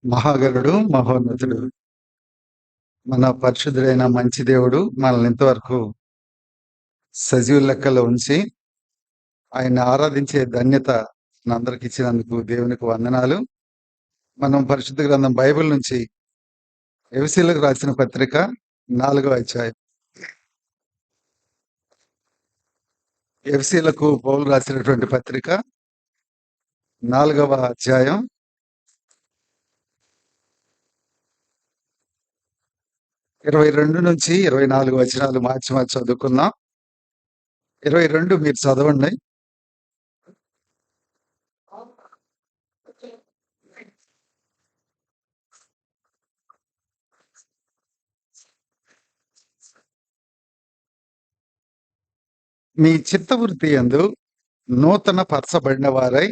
మహాగణుడు, మహోన్నతుడు, మన పరిశుద్ధుడైన మంచి దేవుడు మనల్ని ఇంతవరకు సజీవ లెక్కలో ఉంచి ఆయన్ని ఆరాధించే ధన్యత మనందరికి ఇచ్చినందుకు దేవునికి వందనాలు. మనం పరిశుద్ధ గ్రంథం బైబిల్ నుంచి ఎఫెసీయులకు రాసిన పత్రిక 4వ అధ్యాయం. ఎఫెసీయులకు పౌలు రాసినటువంటి పత్రిక 4వ అధ్యాయం 22 నుంచి 24 వచనాలు మార్చి చదువుకుందాం. 22 మీరు చదవండి. మీ చిత్తవృత్తి యందు నూతన పరచబడిన వారై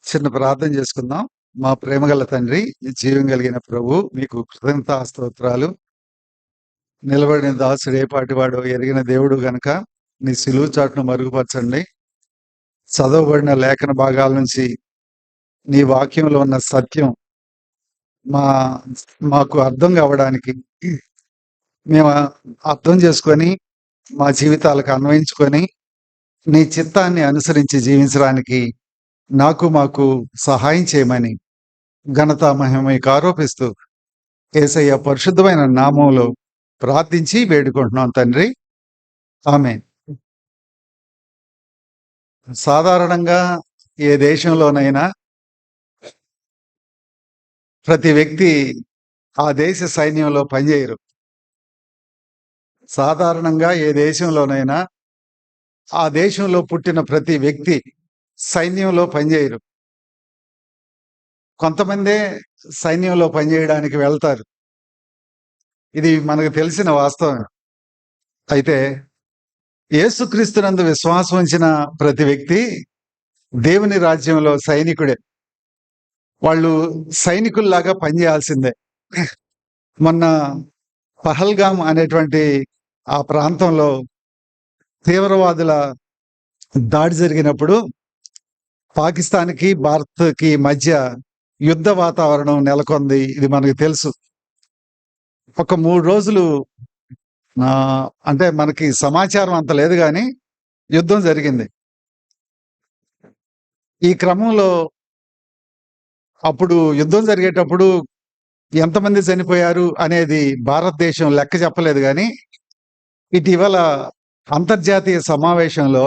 చిన్న ప్రార్థన చేసుకుందాం. మా ప్రేమగల తండ్రి, జీవం కలిగిన ప్రభు, మీకు కృతజ్ఞతా స్తోత్రాలు. నిలబడిన దాసుడు ఏ పాటివాడో ఎరిగిన దేవుడు గనక నీ సిలువు చాటును మరుగుపరచండి. చదవబడిన లేఖన భాగాల నుంచి నీ వాక్యంలో ఉన్న సత్యం మాకు అర్థం కావడానికి, మేము అర్థం చేసుకొని మా జీవితాలకు అన్వయించుకొని నీ చిత్తాన్ని అనుసరించి జీవించడానికి మాకు సహాయం చేయమని ఘనత మహిమకు ఆరోపిస్తూ యేసయ్య పరిశుద్ధమైన నామంలో ప్రార్థించి వేడుకుంటున్నాం తండ్రి, ఆమేన్. సాధారణంగా ఏ దేశంలోనైనా ప్రతి వ్యక్తి ఆ దేశ సైన్యంలో పనిచేయరు. సాధారణంగా ఏ దేశంలోనైనా ఆ దేశంలో పుట్టిన ప్రతి వ్యక్తి సైన్యంలో పనిచేయరు. కొంతమందే సైన్యంలో పనిచేయడానికి వెళ్తారు. ఇది మనకు తెలిసిన వాస్తవం. అయితే యేసుక్రీస్తునందు విశ్వాసం ఉంచిన ప్రతి వ్యక్తి దేవుని రాజ్యంలో సైనికుడే. వాళ్ళు సైనికుల్లాగా పనిచేయాల్సిందే. మొన్న పహల్గామ్ అనేటువంటి ఆ ప్రాంతంలో తీవ్రవాదుల దాడి జరిగినప్పుడు పాకిస్తాన్కి భారత్కి మధ్య యుద్ధ వాతావరణం నెలకొంది. ఇది మనకు తెలుసు. ఒక 3 రోజులు అంటే మనకి సమాచారం అంత లేదు, కానీ యుద్ధం జరిగింది. ఈ క్రమంలో అప్పుడు యుద్ధం జరిగేటప్పుడు ఎంతమంది చనిపోయారు అనేది భారతదేశం లెక్క చెప్పలేదు, కానీ ఇటీవల అంతర్జాతీయ సమావేశంలో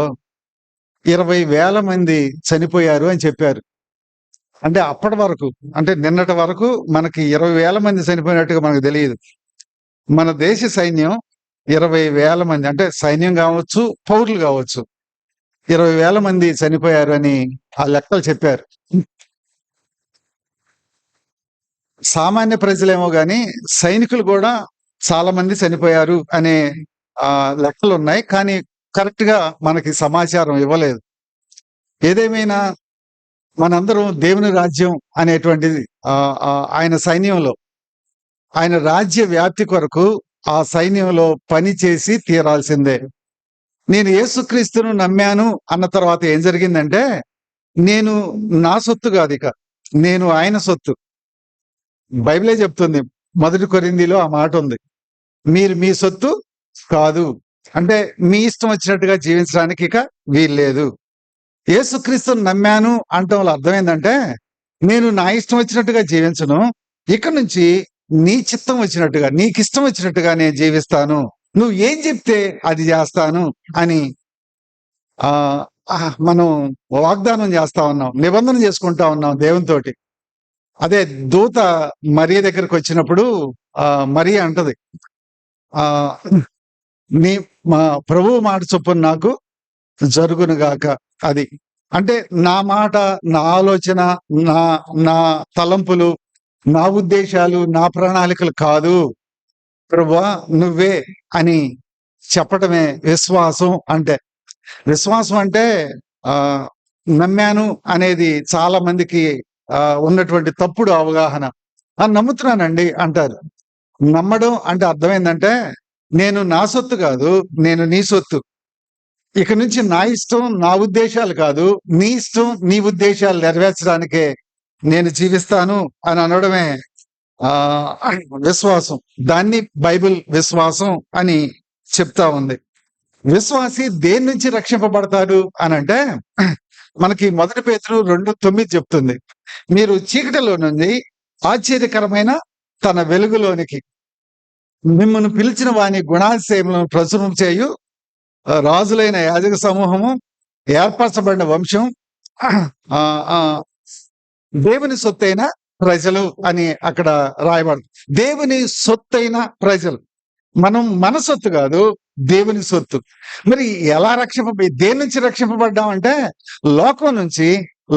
20,000 మంది చనిపోయారు అని చెప్పారు. అంటే అప్పటి వరకు, అంటే నిన్నటి వరకు మనకి 20,000 మంది చనిపోయినట్టుగా మనకు తెలియదు. మన దేశ సైన్యం 20,000 మంది, అంటే సైన్యం కావచ్చు, పౌరులు కావచ్చు, 20,000 మంది చనిపోయారు అని ఆ లెక్కలు చెప్పారు. సామాన్య ప్రజలేమో గాని సైనికులు కూడా చాలా మంది చనిపోయారు అనే లెక్కలు ఉన్నాయి, కానీ కరెక్ట్ గా మనకి సమాచారం ఇవ్వలేదు. ఏదేమైనా మనందరం దేవుని రాజ్యం అనేటువంటిది ఆయన సైన్యంలో, ఆయన రాజ్య వ్యాప్తి కొరకు ఆ సైన్యంలో పని చేసి తీరాల్సిందే. నేను యేసుక్రీస్తును నమ్మాను అన్న తర్వాత ఏం జరిగిందంటే, నేను నా సొత్తు కాదు, ఇక నేను ఆయన సొత్తు. బైబిలే చెప్తుంది, 1 కొరింథీలో ఆ మాట ఉంది, మీరు మీ సొత్తు కాదు. అంటే మీ ఇష్టం వచ్చినట్టుగా జీవించడానికి ఇక వీల్లేదు. యేసుక్రీస్తును నమ్మాను అంటం వల్ల అర్థం ఏంటంటే, నేను నా ఇష్టం వచ్చినట్టుగా జీవించను, ఇక నుంచి నీ చిత్తం వచ్చినట్టుగా, నీకు ఇష్టం వచ్చినట్టుగా నేను జీవిస్తాను, నువ్వు ఏం చెప్తే అది చేస్తాను అని మనం వాగ్దానం చేస్తా ఉన్నాం, నిబంధన చేసుకుంటా ఉన్నాం దేవునితోటి. అదే దూత మరియ దగ్గరకు వచ్చినప్పుడు మరియ అంటది, మా ప్రభువు మాట చొప్పున నాకు జరుగునుగాక. అది అంటే నా మాట, నా ఆలోచన, నా తలంపులు, నా ఉద్దేశాలు, నా ప్రణాళికలు కాదు, ప్రభువా నువ్వే అని చెప్పటమే విశ్వాసం. అంటే విశ్వాసం అంటే నమ్మాను అనేది చాలా మందికి ఉన్నటువంటి తప్పుడు అవగాహన. నమ్ముతున్నానండి అంటారు. నమ్మడం అంటే అర్థమైందంటే నేను నా సొత్తు కాదు, నేను నీ సొత్తు. ఇక నుంచి నా ఇష్టం, నా ఉద్దేశాలు కాదు, నీ ఇష్టం, నీ ఉద్దేశాలు నెరవేర్చడానికే నేను జీవిస్తాను అని అనడమే విశ్వాసం. దాన్ని బైబిల్ విశ్వాసం అని చెప్తా ఉంది. విశ్వాసి దేని నుంచి రక్షింపబడతాడు అనంటే, మనకి 1 పేతురు 2:9 చెప్తుంది. మీరు చీకటిలో నుండి ఆశ్చర్యకరమైన తన వెలుగులోనికి మిమ్మల్ని పిలిచిన వాని గుణాతిశయములను ప్రచురం చేయు రాజులైన యాజక సమూహము, ఏర్పరచబడిన వంశం, ఆ ఆ దేవుని సొత్తైన ప్రజలు అని అక్కడ రాయబడింది. దేవుని సొత్తైన ప్రజలు. మనం మన సొత్తు కాదు, దేవుని సొత్తు. మరి ఎలా దేని నుంచి రక్షింపబడ్డాం అంటే, లోకం నుంచి,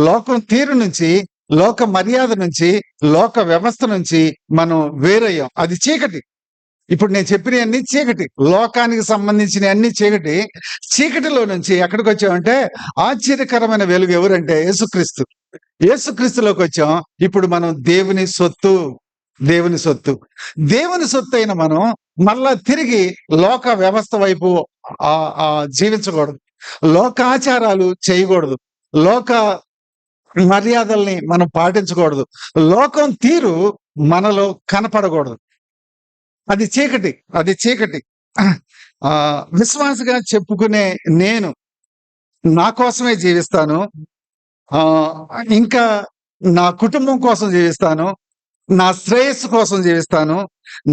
లోకం తీరు నుంచి, లోక మర్యాద నుంచి, లోక వ్యవస్థ నుంచి మనం వేరయ్యాం. అది చీకటి. ఇప్పుడు నేను చెప్పిన అన్ని చీకటి, లోకానికి సంబంధించిన అన్ని చీకటి. చీకటిలో నుంచి ఎక్కడికి వచ్చామంటే, ఆశ్చర్యకరమైన వెలుగు ఎవరంటే యేసుక్రీస్తు. యేసుక్రీస్తులోకి వచ్చాం. ఇప్పుడు మనం దేవుని సొత్తు. దేవుని సొత్తు. దేవుని సొత్తు అయిన మనం మళ్ళా తిరిగి లోక వ్యవస్థ వైపు జీవించకూడదు. లోకాచారాలు చేయకూడదు. లోక మర్యాదల్ని మనం పాటించకూడదు. లోకం తీరు మనలో కనపడకూడదు. అది చీకటి. అది చీకటి. విశ్వాసగా చెప్పుకునే నేను నా కోసమే జీవిస్తాను. ఇంకా నా కుటుంబం కోసం జీవిస్తాను. నా శ్రేయస్సు కోసం జీవిస్తాను.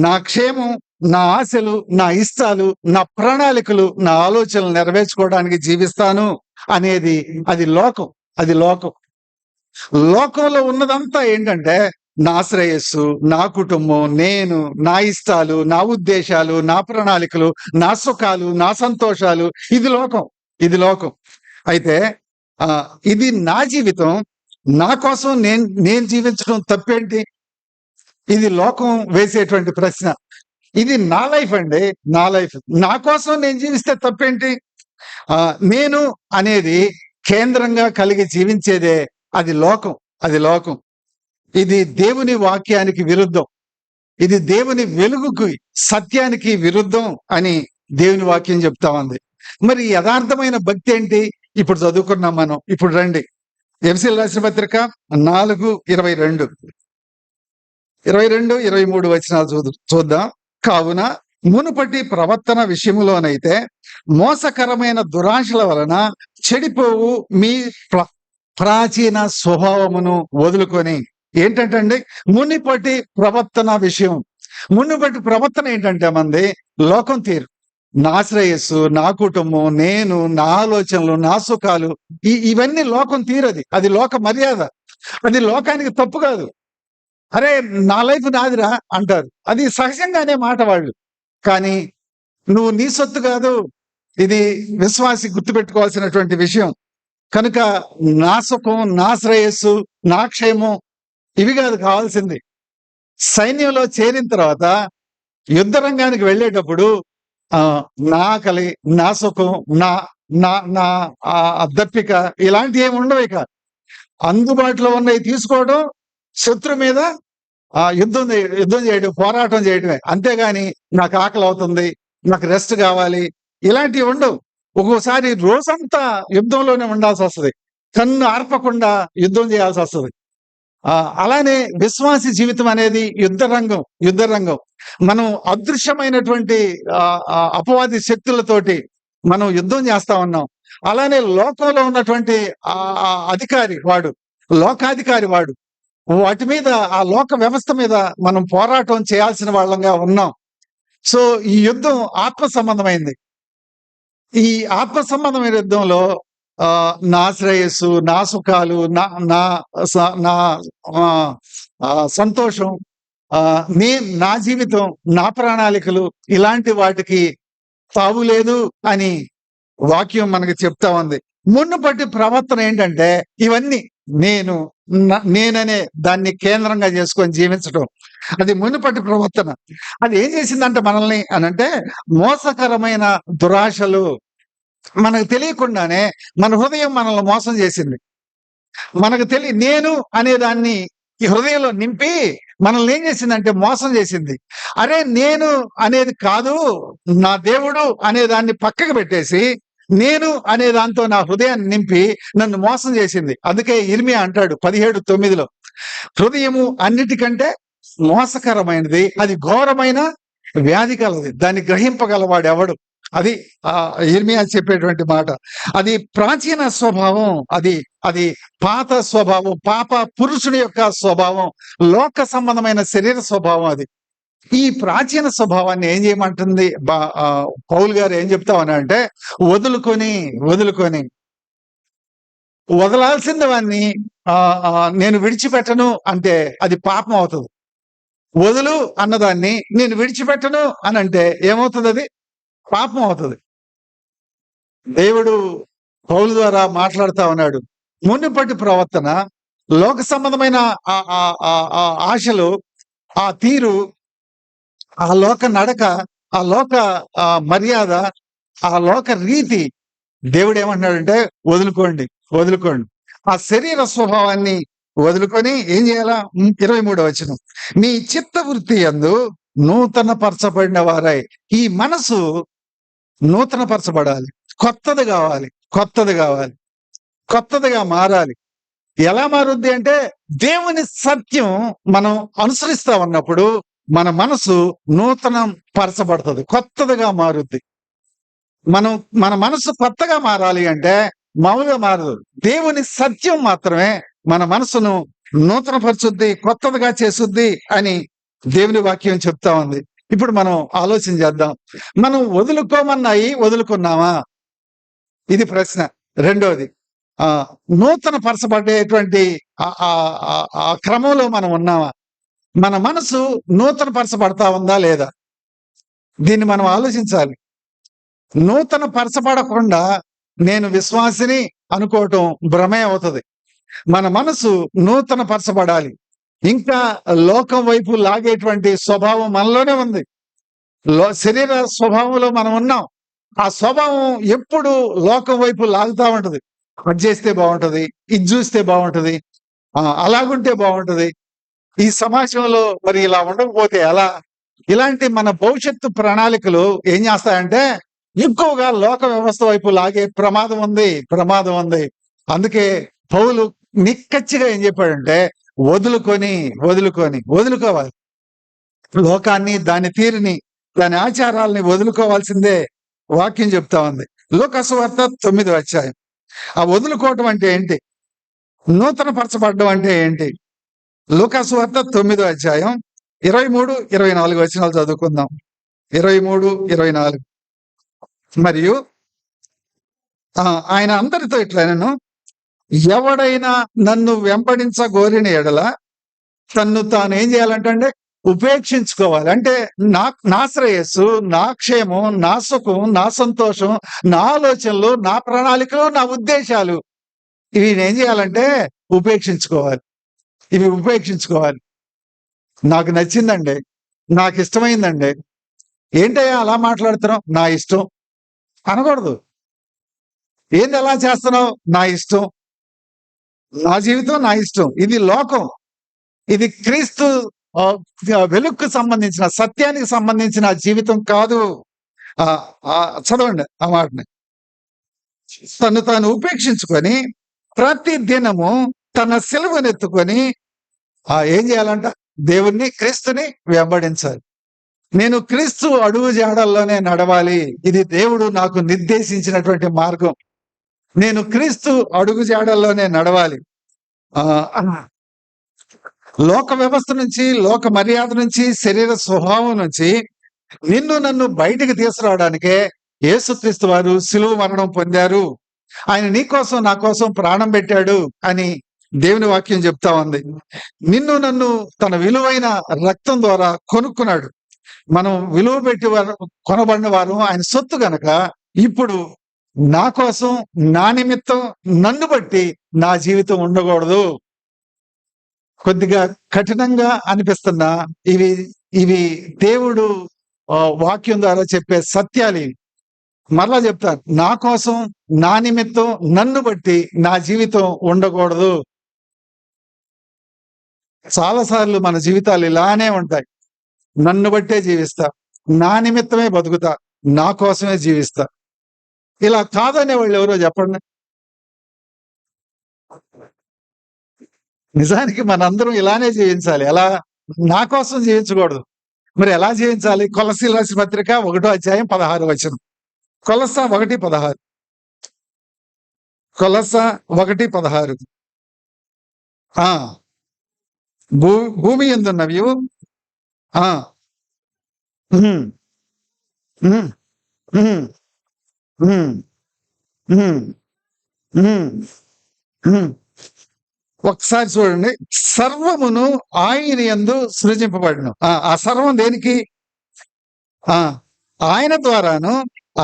నా క్షేమం, నా ఆశలు, నా ఇష్టాలు, నా ప్రణాళికలు, నా ఆలోచనలు నెరవేర్చుకోవడానికి జీవిస్తాను అనేది అది లోకం. అది లోకం. లోకంలో ఉన్నదంతా ఏంటంటే, నా శ్రేయస్సు, నా కుటుంబం, నేను, నా ఇష్టాలు, నా ఉద్దేశాలు, నా ప్రణాళికలు, నా సుఖాలు, నా సంతోషాలు. ఇది లోకం. ఇది లోకం. అయితే ఇది నా జీవితం. నా కోసం నేను జీవించడం తప్పేంటి? ఇది లోకం వేసేటువంటి ప్రశ్న. ఇది నా లైఫ్ అండి. నా లైఫ్. నా కోసం నేను జీవిస్తే తప్పేంటి? నేను అనేది కేంద్రంగా కలిగి జీవించేదే అది లోకం. అది లోకం. ఇది దేవుని వాక్యానికి విరుద్ధం. ఇది దేవుని వెలుగుకి, సత్యానికి విరుద్ధం అని దేవుని వాక్యం చెప్తా ఉంది. మరి యథార్థమైన భక్తి ఏంటి? ఇప్పుడు చదువుకున్నాం మనం. ఇప్పుడు రండి, ఎఫెసీయులకు రాసిన పత్రిక 4:22, 23 వచనాలు చూద్దాం. కావున మునుపటి ప్రవర్తన విషయములోనైతే మోసకరమైన దురాశల వలన చెడిపోవు మీ ప్రాచీన స్వభావమును వదులుకొని, ఏంటంటే మునిపటి ప్రవర్తన విషయం. మునుపటి ప్రవర్తన ఏంటంటే మంది లోకం తీరు. నా శ్రేయస్సు, నా కుటుంబం, నేను, నా ఆలోచనలు, నా సుఖాలు, ఇవన్నీ లోకం తీరది. అది లోక మర్యాద. అది లోకానికి తప్పు కాదు. అరే నా లైఫ్ నాదిరా అంటారు. అది సహజంగానే మాట వాళ్ళు. కానీ నువ్వు నీ సొత్తు కాదు. ఇది విశ్వాసి గుర్తుపెట్టుకోవాల్సినటువంటి విషయం. కనుక నా సుఖం, నా శ్రేయస్సు, నా క్షేమం ఇవి కాదు కావాల్సింది. సైన్యంలో చేరిన తర్వాత యుద్ధ రంగానికి వెళ్ళేటప్పుడు నా ఆకలి, నా సుఖం, నా నా నా దప్పిక ఇలాంటివి ఏమి ఉండవు. ఇక అందుబాటులో ఉన్నవి తీసుకోవడం, శత్రు మీద యుద్ధం చేయడం, పోరాటం చేయడమే. అంతేగాని నాకు ఆకలి అవుతుంది, నాకు రెస్ట్ కావాలి, ఇలాంటివి ఉండవు. ఒక్కోసారి రోజంతా యుద్ధంలోనే ఉండాల్సి వస్తుంది. కన్ను ఆర్పకుండా యుద్ధం చేయాల్సి వస్తుంది. అలానే విశ్వాసి జీవితం అనేది యుద్ధ రంగం. మనం అదృశ్యమైనటువంటి అపవాది శక్తులతోటి మనం యుద్ధం చేస్తా ఉన్నాం. అలానే లోకంలో ఉన్నటువంటి అధికారి వాడు, లోకాధికారి వాడు, వాటి మీద, ఆ లోక వ్యవస్థ మీద మనం పోరాటం చేయాల్సిన వాళ్ళంగా ఉన్నాం. సో ఈ యుద్ధం ఆత్మ సంబంధమైంది. ఈ ఆత్మ సంబంధమైన యుద్ధంలో నా శ్రేయస్సు, నా సుఖాలు, నా సంతోషం, నా జీవితం, నా ప్రణాళికలు, ఇలాంటి వాటికి తావు లేదు అని వాక్యం మనకి చెప్తా ఉంది. మునుపటి ప్రవర్తన ఏంటంటే ఇవన్నీ నేననే దాన్ని కేంద్రంగా చేసుకొని జీవించడం. అది మునుపటి ప్రవర్తన. అది ఏం చేసిందంటే మనల్ని అనంటే, మోసకరమైన దురాశలు. మనకు తెలియకుండానే మన హృదయం మనల్ని మోసం చేసింది. మనకు నేను అనే దాన్ని ఈ హృదయంలో నింపి మనల్ని ఏం చేసిందంటే మోసం చేసింది. అరే నేను అనేది కాదు, నా దేవుడు అనే దాన్ని పక్కకు పెట్టేసి, నేను అనే దాంతో నా హృదయాన్ని నింపి నన్ను మోసం చేసింది. అందుకే ఇర్మియా అంటాడు 17:9లో, హృదయము అన్నిటికంటే మోసకరమైనది, అది ఘోరమైన వ్యాధి కలది, దాన్ని గ్రహింపగలవాడు ఎవడు. అది ఇర్మియా చెప్పేటువంటి మాట. అది ప్రాచీన స్వభావం, అది అది పాత స్వభావం, పాప పురుషుడి యొక్క స్వభావం, లోక సంబంధమైన శరీర స్వభావం. అది ఈ ప్రాచీన స్వభావాన్ని ఏం చేయమంటుంది పౌలు గారు ఏం చెప్తామని వదులుకొని వదలాల్సిన వాన్ని నేను విడిచిపెట్టను అంటే అది పాపం అవుతుంది. వదులు అన్నదాన్ని నేను విడిచిపెట్టను అని అంటే ఏమవుతుంది? అది పాపం అవుతుంది. దేవుడు పౌలు ద్వారా మాట్లాడుతా ఉన్నాడు. మునుపటి ప్రవర్తన, లోక సంబంధమైన ఆశలు, ఆ తీరు, ఆ లోక నడక, ఆ లోక మర్యాద, ఆ లోక రీతి, దేవుడు ఏమంటున్నాడంటే వదులుకోండి. ఆ శరీర స్వభావాన్ని వదులుకొని ఏం చేయాలా? 23వ వచనం, నీ చిత్త వృత్తి యందు నూతన పరచబడిన వారై. ఈ మనసు నూతన పరచబడాలి, కొత్తదిగా మారాలి. ఎలా మారుద్ది అంటే, దేవుని సత్యం మనం అనుసరిస్తా ఉన్నప్పుడు మన మనసు నూతనం పరచబడుతుంది, కొత్తదిగా మారుద్ది. మన మనసు కొత్తగా మారాలి అంటే మామూలుగా మారదు. దేవుని సత్యం మాత్రమే మన మనసును నూతన పరచుద్ది, కొత్తదిగా చేసుద్ది అని దేవుని వాక్యం చెప్తా ఉంది. ఇప్పుడు మనం ఆలోచన చేద్దాం. మనం వదులుకున్నామా? ఇది ప్రశ్న. రెండోది, నూతన పరచబడేటువంటి ఆ క్రమంలో మనం ఉన్నామా? మన మనసు నూతన పరచబడతా ఉందా లేదా? దీన్ని మనం ఆలోచించాలి. నూతన పరచబడకుండా నేను విశ్వాసిని అనుకోవటం భ్రమే అవుతుంది. మన మనసు నూతన పరచబడాలి. ఇంకా లోకం వైపు లాగేటువంటి స్వభావం మనలోనే ఉంది. శరీర స్వభావంలో మనం ఉన్నాం. ఆ స్వభావం ఎప్పుడు లోకం వైపు లాగుతా ఉంటది. అది చేస్తే బాగుంటది, ఇది చూస్తే బాగుంటది, అలాగుంటే బాగుంటది, ఈ సమాజంలో మరి ఇలా ఉండకపోతే ఎలా? ఇలాంటి మన భవిష్యత్తు ప్రణాళికలు ఏం చేస్తాయంటే ఎక్కువగా లోక వ్యవస్థ వైపు లాగే ప్రమాదం ఉంది. అందుకే పౌలు నిక్కచ్చిగా ఏం చెప్పాడంటే వదులుకోవాలి. లోకాన్ని, దాని తీరుని, దాని ఆచారాలని వదులుకోవాల్సిందే వాక్యం చెప్తా ఉంది. లూకా సువార్త 9వ అధ్యాయం. ఆ వదులుకోవటం అంటే ఏంటి? నూతన పరచబడడం అంటే ఏంటి? లూకా సువార్త 9వ అధ్యాయం 23-24 వచనాలు చదువుకుందాం. 23-24. మరియు ఆయన అందరితో ఇట్లనెను, ఎవడైనా నన్ను వెంబడించగోరిన ఎడల తన్ను తాను ఏం చేయాలంటే ఉపేక్షించుకోవాలి. అంటే నా శ్రేయస్సు, నా క్షేమం, నా సుఖం, నా సంతోషం, నా ఆలోచనలు, నా ప్రణాళికలు, నా ఉద్దేశాలు, ఇవి ఏం చేయాలంటే ఉపేక్షించుకోవాలి. నాకు నచ్చిందండి, నాకు ఇష్టమైందండి, ఏంటయ్యా అలా మాట్లాడుతున్నావు? నా ఇష్టం అనకూడదు. ఏంది ఎలా చేస్తున్నావు? నా ఇష్టం, నా జీవితం, నా ఇష్టం. ఇది లోకం, ఇది క్రీస్తు వెలుగుకు సంబంధించిన, సత్యానికి సంబంధించిన జీవితం కాదు. చదవండి ఆ మాటని. తను తాను ఉపేక్షించుకొని ప్రతి దినము తన సిలువనెత్తుకొని ఏం చేయాలంట? దేవుణ్ణి, క్రీస్తుని వెంబడించాలి. నేను క్రీస్తు అడుగు జాడల్లోనే నడవాలి. ఇది దేవుడు నాకు నిర్దేశించినటువంటి మార్గం. నేను క్రీస్తు అడుగు జాడల్లోనే నడవాలి. లోక వ్యవస్థ నుంచి, లోక మర్యాద నుంచి, శరీర స్వభావం నుంచి నన్ను బయటికి తీసుకురావడానికే యేసుక్రీస్తు వారు శిలువ మరణం పొందారు. ఆయన నీ కోసం, నా కోసం ప్రాణం పెట్టాడు అని దేవుని వాక్యం చెప్తా ఉంది. నన్ను తన విలువైన రక్తం ద్వారా కొనుక్కున్నాడు. మనం విలువ పెట్టి కొనబడిన వారు ఆయన సొత్తు గనక ఇప్పుడు నా కోసం, నా నిమిత్తం, నన్ను బట్టి నా జీవితం ఉండకూడదు. కొద్దిగా కఠినంగా అనిపిస్తున్నా ఇవి దేవుడు వాక్యం ద్వారా చెప్పే సత్యాలు. మరలా చెప్తాను, నా కోసం, నా నిమిత్తం, నన్ను బట్టి నా జీవితం ఉండకూడదు. చాలా సార్లు మన జీవితాలు ఇలానే ఉంటాయి. నన్ను బట్టే జీవిస్తా, నా నిమిత్తమే బతుకుతా, నా కోసమే జీవిస్తా. ఇలా కాదనే వాళ్ళు ఎవరో చెప్పండి. నిజానికి మనందరం ఇలానే జీవించాలి. ఎలా? నా కోసం జీవించకూడదు. మరి ఎలా జీవించాలి? కొలస్సీలు రాసిన పత్రిక 1 అధ్యాయం 16 వచనం. కొలస్స 1:16. కొలస్స 1:16. ఆ! భూ భూమి యందున్నవి ఆ! హ్మ్. హ్మ్. హ్మ్. హ్మ్. హ్మ్. హ్మ్. హ్మ్. ఒకసారి చూడండి. సర్వమును ఆయన యందు సృజింపబడును. ఆ సర్వం దేనికి? ఆ! ఆయన ద్వారాను,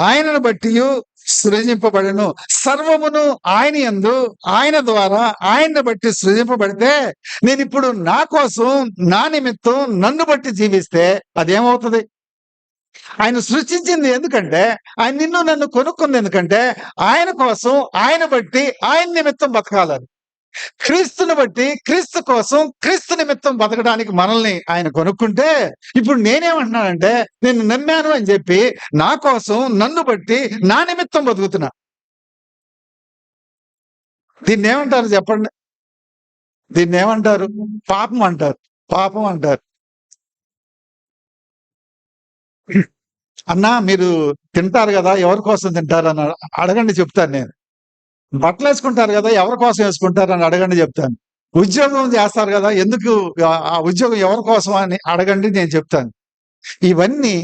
ఆయనను బట్టియు సృజింపబడెను. సర్వమును ఆయన యందు, ఆయన ద్వారా, ఆయన్ని బట్టి సృజింపబడితే, నేనిప్పుడు నా కోసం, నా నిమిత్తం నన్ను బట్టి జీవిస్తే అదేమవుతది? ఆయన సృష్టించింది ఎందుకంటే, ఆయన నిన్ను నన్ను కొనుక్కుంది ఎందుకంటే, ఆయన కోసం, ఆయన బట్టి, ఆయన నిమిత్తం బతకాలని. క్రీస్తుని బట్టి, క్రీస్తు కోసం, క్రీస్తు నిమిత్తం బతకడానికి మనల్ని ఆయన కొనుక్కుంటే, ఇప్పుడు నేనేమంటున్నానంటే, నేను నమ్మాను అని చెప్పి, నా కోసం, నన్ను బట్టి, నా నిమిత్తం బతుకుతున్నా. దీన్నేమంటారు చెప్పండి? దీన్నేమంటారు? పాపం అంటారు. పాపం అంటారు. అన్నా మీరు తింటారు గదా! ఎవరి కోసం తింటారని అడగండి చెప్తాను నేను. బట్టలేసుకుంటారు గదా! ఎవరి కోసం యేసుకుంటారని అడగండి జెప్తాను. ఉద్యోగం జేస్తారు గదా! ఎందుకు ఆ ఉద్యోగం ఎవరి కోసం అని అడగండి నేను చెప్తాను. ఇవన్నీ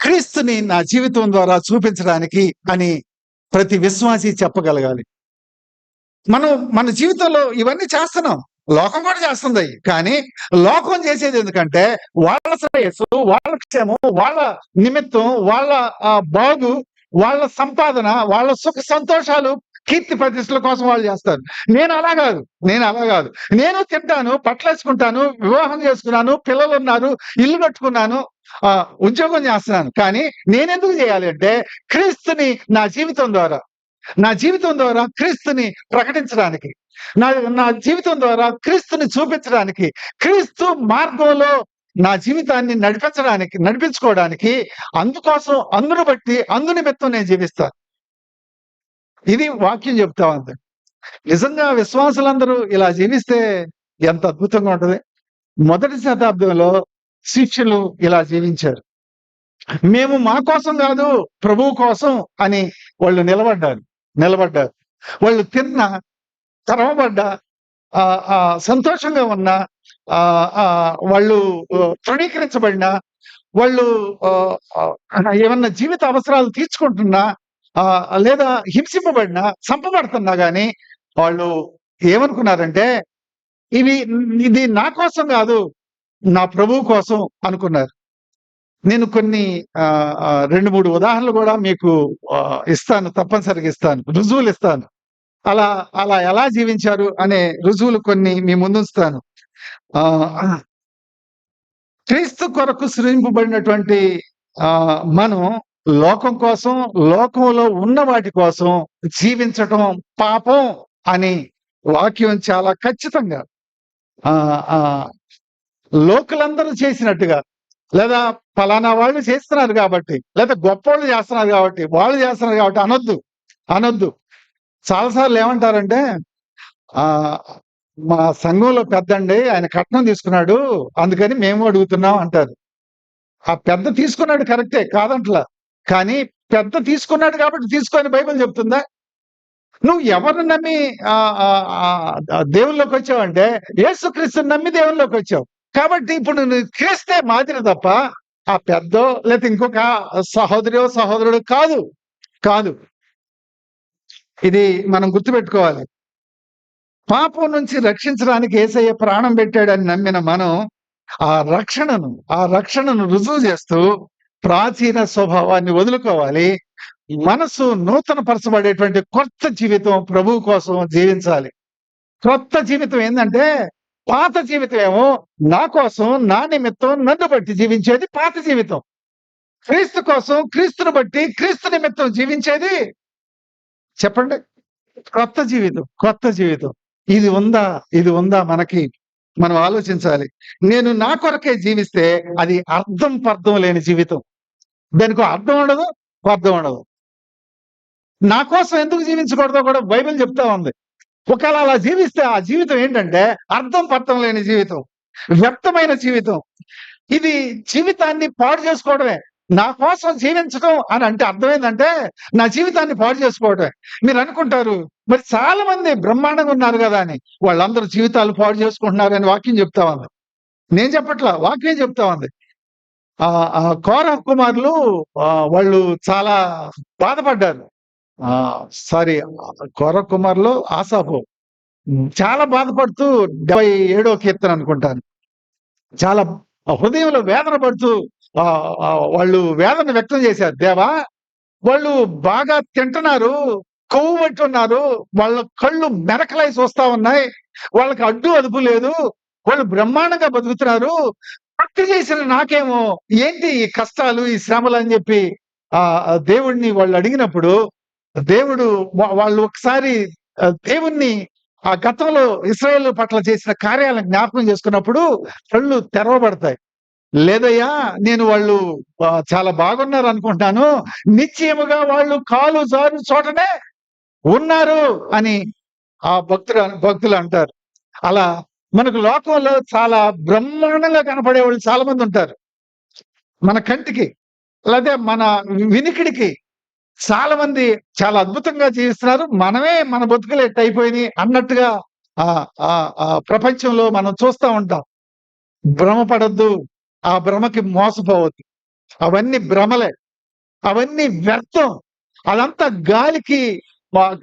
క్రీస్తుని నా జీవితం ద్వారా చూపించడానికి అని ప్రతి విశ్వాసి చెప్పగలగాలి. మనం మన జీవితంలో ఇవన్నీ చేస్తున్నాం. లోకం కూడా చేస్తుందయి. కానీ లోకం చేసేది ఎందుకంటే వాళ్ళ శ్రేయస్సు, వాళ్ళ క్షేమం, వాళ్ళ నిమిత్తం, వాళ్ళ బాగు, వాళ్ళ సంపాదన, వాళ్ళ సుఖ సంతోషాలు, కీర్తి ప్రతిష్టల కోసం వాళ్ళు చేస్తారు. నేను అలా గాదు. నేను అలా గాదు. నేను తింటాను, బట్టలేసుకుంటాను, వివాహం చేసుకున్నాను, పిల్లలున్నారు, ఇల్లు కట్టుకున్నాను, ఉద్యోగం చేస్తున్నాను. కానీ నేనెందుకు చేయాలి అంటే క్రీస్తుని నా జీవితం ద్వారా క్రీస్తుని ప్రకటించడానికి, నా నా జీవితం ద్వారా క్రీస్తుని చూపించడానికి, క్రీస్తు మార్గంలో నా జీవితాన్ని నడిపించుకోవడానికి, అందుకోసం అందును బట్టి అందు నిమిత్తం నేను జీవిస్తాను. ఇది వాక్యం చెప్తా ఉంది. నిజంగా విశ్వాసులందరూ ఇలా జీవిస్తే ఎంత అద్భుతంగా ఉంటది. మొదటి శతాబ్దంలో శిష్యులు ఇలా జీవించారు. మేము మా కోసం కాదు, ప్రభువు కోసం అని వాళ్ళు నిలబడ్డారు. వాళ్ళు తిన్నా, తరమబడ్డా, సంతోషంగా ఉన్నా, వాళ్ళు తృణీకరించబడినా, వాళ్ళు ఏమన్నా జీవిత అవసరాలు తీర్చుకుంటున్నా, లేదా హింసింపబడినా, చంపబడుతున్నా గాని వాళ్ళు ఏమనుకున్నారంటే, ఇది నా కోసం కాదు, నా ప్రభువు కోసం అనుకున్నారు. నేను కొన్ని 2, 3 ఉదాహరణలు గూడా మీకు ఇస్తాను. తప్పనిసరిగా ఇస్తాను. రుజువులిస్తాను. అలా అలా ఎలా జీవించారు అనే రుజువులు కొన్ని మీ ముందుంచుతాను. ఆహ్, క్రీస్తు కొరకు సృజింపబడినటువంటి మనం లోకం కోసం, లోకంలో ఉన్న వాటి కోసం జీవించటం పాపం అని వాక్యం చాలా ఖచ్చితంగా ఆహ్, ఆహ్, లోకులందరూ చేసినట్టుగా, లేదా పలానా వాళ్ళు చేస్తున్నారు గాబట్టి, లేదా గొప్పోళ్ళు చేస్తున్నారు గాబట్టి, వాళ్ళు చేస్తున్నారు గాబట్టి అనొద్దు. చాలా సార్లు ఏమంటారంటే, ఆహ్, మా సంఘంలో పెద్దండి ఆయన కట్నం తీసుకున్నాడు, అందుకని మేము అడుగుతున్నాం అంటారు. ఆ పెద్ద తీసుకున్నాడు కరెక్టే కాదంట్లా. కానీ పెద్ద తీసుకున్నాడు కాబట్టి తీసుకో అని బైబిల్ చెప్తుందా? నువ్వు ఎవరిని నమ్మి దేవుల్లోకొచ్చావంటే యేసుక్రీస్తుని నమ్మి దేవుల్లోకొచ్చావు. కాబట్టి ఇప్పుడు నువ్వు క్రీస్తే మాదిరి తప్ప, ఆ పెద్దో లేతే ఇంకొక సహోదరుడో కాదు. కాదు. ఇది మనం గుర్తుపెట్టుకోవాలి. పాపం నుంచి రక్షించడానికి యేసయ్య ప్రాణం పెట్టాడని నమ్మిన మనం, ఆ రక్షణను రుజువు చేస్తూ ప్రాచీన స్వభావాన్ని వదులుకోవాలి. మనసు నూతన పరచబడేటువంటి కొత్త జీవితం ప్రభువు కోసం జీవించాలి. క్రొత్త జీవితం ఏందంటే, పాత జీవితం ఏమో నా కోసం, నా నిమిత్తం, నన్ను బట్టి జీవించేది పాత జీవితం. క్రీస్తు కోసం, క్రీస్తుని బట్టి, క్రీస్తు నిమిత్తం జీవించేది చెప్పండి? కొత్త జీవితం. ఇది ఉందా? ఇది ఉందా మనకి? మనం ఆలోచించాలి. నేను నా కొరకే జీవిస్తే అది అర్థం పర్థం లేని జీవితం. దానికో అర్థం ఉండదు, పర్థం ఉండదు. నా కోసం ఎందుకు జీవించకూడదో కూడా బైబిల్ చెప్తా ఉంది. ఒకవేళ అలా జీవిస్తే ఆ జీవితం ఏంటంటే అర్థం పర్థం లేని జీవితం. వ్యర్థమైన జీవితం. ఇది జీవితాన్ని పాడు చేసుకోవడమే. నా కోసం జీవించడం అని అంటే అర్థం ఏందంటే, నా జీవితాన్ని పాడు చేసుకోవడమే. మీరనుకుంటారు, మరి చాలా మంది బ్రహ్మాండంగా ఉన్నారు గదా! అని. వాళ్ళందరూ జీవితాలు పాడు చేసుకుంటున్నారని వాక్యం చెప్తా ఉంది. నేను చెప్పట్లా, వాక్యమే చెప్తా ఉంది. కోరహు కుమారులు వాళ్ళు చాలా బాధపడ్డారు. సారీ, కోరహు కుమారులు ఆసాపు. చాలా బాధపడుతూ 77వ కీర్తన అనుకుంటాను. చాలా హృదయంలో వేదన పడుతూ వాళ్ళు వేదన వ్యక్తం చేశారు. దేవా, వాళ్ళు బాగా తింటున్నారు, కొవ్వు పట్టున్నారు, వాళ్ళ కళ్ళు మెరకలై చూస్తా ఉన్నాయి, వాళ్ళకి అడ్డు అదుపు లేదు, వాళ్ళు బ్రహ్మాండంగా బతుకుతున్నారు. భక్తి చేసిన నాకేమో ఏంటి ఈ కష్టాలు, ఈ శ్రమలు అని చెప్పి దేవుడిని వాళ్ళు అడిగినప్పుడు, దేవుడు వాళ్ళు ఒకసారి దేవుణ్ణి ఆ గతంలో ఇశ్రాయేలు పట్ల చేసిన కార్యాలను జ్ఞాపకం చేసుకున్నప్పుడు కళ్ళు తెరవబడతాయి. లేదయ్యా, నేను వాళ్ళు చాలా బాగున్నారు అనుకుంటాను. నిశ్చయముగా వాళ్ళు కాలు జారు చోటనే ఉన్నారు అని ఆ భక్తులు అంటారు. అలా మనకు లోకంలో చాలా బ్రహ్మాండంగా కనపడేవాళ్ళు చాలా మంది ఉంటారు. మన కంటికి, లేతే మన వినికిడికి చాలా మంది చాలా అద్భుతంగా జీవిస్తున్నారు. మనమే మన బతుకులు ఎట్టయిపోయినాయి అన్నట్టుగా ప్రపంచంలో మనం చూస్తా ఉంటాం. భ్రమపడొద్దు. ఆ భ్రమకి మోసపోవద్దు. అవన్నీ భ్రమలే. అవన్నీ వ్యర్థం. అదంతా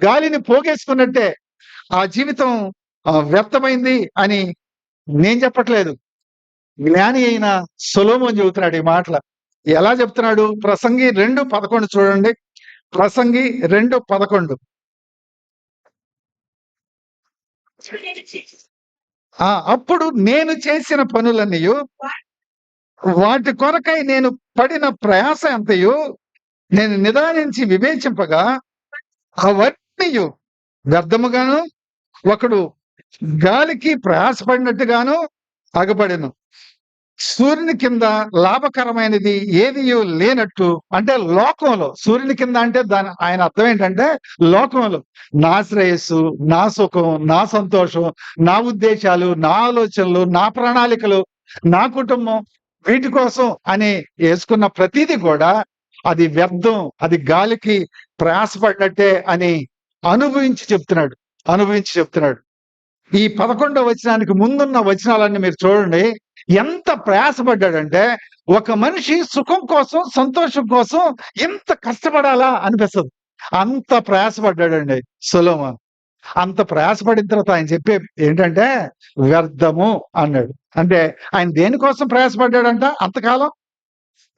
గాలిని పోగేసుకున్నట్టే. ఆ జీవితం వ్యర్థమైంది అని నేను చెప్పట్లేదు. జ్ఞాని అయిన సొలొమోను చెబుతున్నాడు ఈ మాటలు. ఎలా చెప్తున్నాడు? ప్రసంగి 2:11 చూడండి. ప్రసంగి 2:11. అప్పుడు నేను చేసిన పనులన్నీయు, వాటి కొరకై నేను పడిన ప్రయాస ఎంతయు నేను నిదానించి వివేచింపగా అవన్నీయు వ్యర్థముగాను, ఒకడు గాలికి ప్రయాసపడినట్టుగాను అగపడెను. సూర్యుని కింద లాభకరమైనది ఏదియు లేనట్టు, అంటే లోకంలో సూర్యుని కింద అంటే ఆయన అర్థం ఏంటంటే లోకంలో నా శ్రేయస్సు, నా సుఖం, నా సంతోషం, నా ఉద్దేశాలు, నా ఆలోచనలు, నా ప్రణాళికలు, నా కుటుంబం, వీటి కోసం అని వేసుకున్న ప్రతిదీ కూడా అది వ్యర్థం, అది గాలికి ప్రయాసపడినట్టే అని అనుభవించి చెప్తున్నాడు. ఈ 11వ వచనానికి ముందున్న వచనాలన్నీ మీరు చూడండి. ఎంత ప్రయాసపడ్డాడంటే, ఒక మనిషి సుఖం కోసం, సంతోషం కోసం ఎంత కష్టపడాలా అనిపిస్తది. అంత ప్రయాసపడ్డాడండి సొలొమోను. అంత ప్రయాసపడిన తర్వాత ఆయన చెప్పే ఏంటంటే వ్యర్థము అన్నాడు. అంటే ఆయన దేనికోసం ప్రయాసపడ్డాడంట అంతకాలం?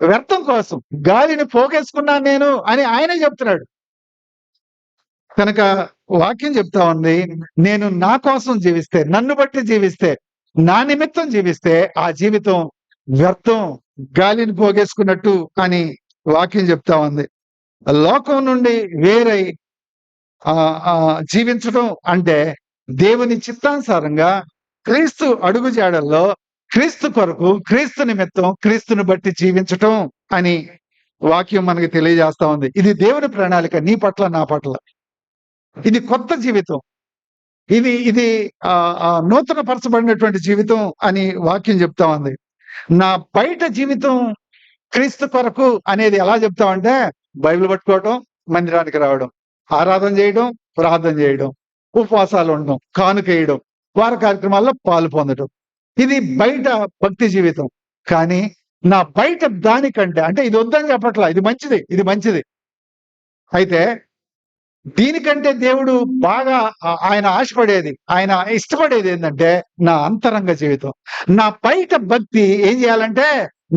వ్యర్థం కోసం. గాలిని పోగేసుకున్నాను నేను అని ఆయనే చెప్తున్నాడు. కనుక వాక్యం చెప్తా ఉంది, నేను నా కోసం జీవిస్తే, నన్ను బట్టి జీవిస్తే, నా నిమిత్తం జీవిస్తే ఆ జీవితం వ్యర్థం, గాలిని పోగేసుకున్నట్టు అని వాక్యం చెప్తా ఉంది. లోకం నుండి వేరై జీవించడం అంటే దేవుని చిత్తానుసారంగా క్రీస్తు అడుగుజాడల్లో క్రీస్తు కొరకు, క్రీస్తు నిమిత్తం, క్రీస్తుని బట్టి జీవించటం అని వాక్యం మనకి తెలియజేస్తా ఉంది. ఇది దేవుని ప్రణాళిక నీ పట్ల, నా పట్ల. ఇది కొత్త జీవితం. ఇది నూతన పరచబడినటువంటి జీవితం అని వాక్యం చెప్తా ఉంది. నా బయట జీవితం క్రీస్తు కొరకు అనేది ఎలా చెప్తామంటే బైబిల్ పట్టుకోవడం, మందిరానికి రావడం, ఆరాధన చేయడం, ప్రార్థన చేయడం, ఉపవాసాలు ఉండడం, కానుకేయడం, వార కార్యక్రమాల్లో పాలు పొందడం. ఇది బయట భక్తి జీవితం. కానీ నా బయట దానికంటే, అంటే ఇది వద్దని చెప్పట్లా, ఇది మంచిది. అయితే దీనికంటే దేవుడు బాగా ఆయన ఆశపడేది, ఆయన ఇష్టపడేది ఏంటంటే నా అంతరంగ జీవితం. నా బయట భక్తి ఏం చేయాలంటే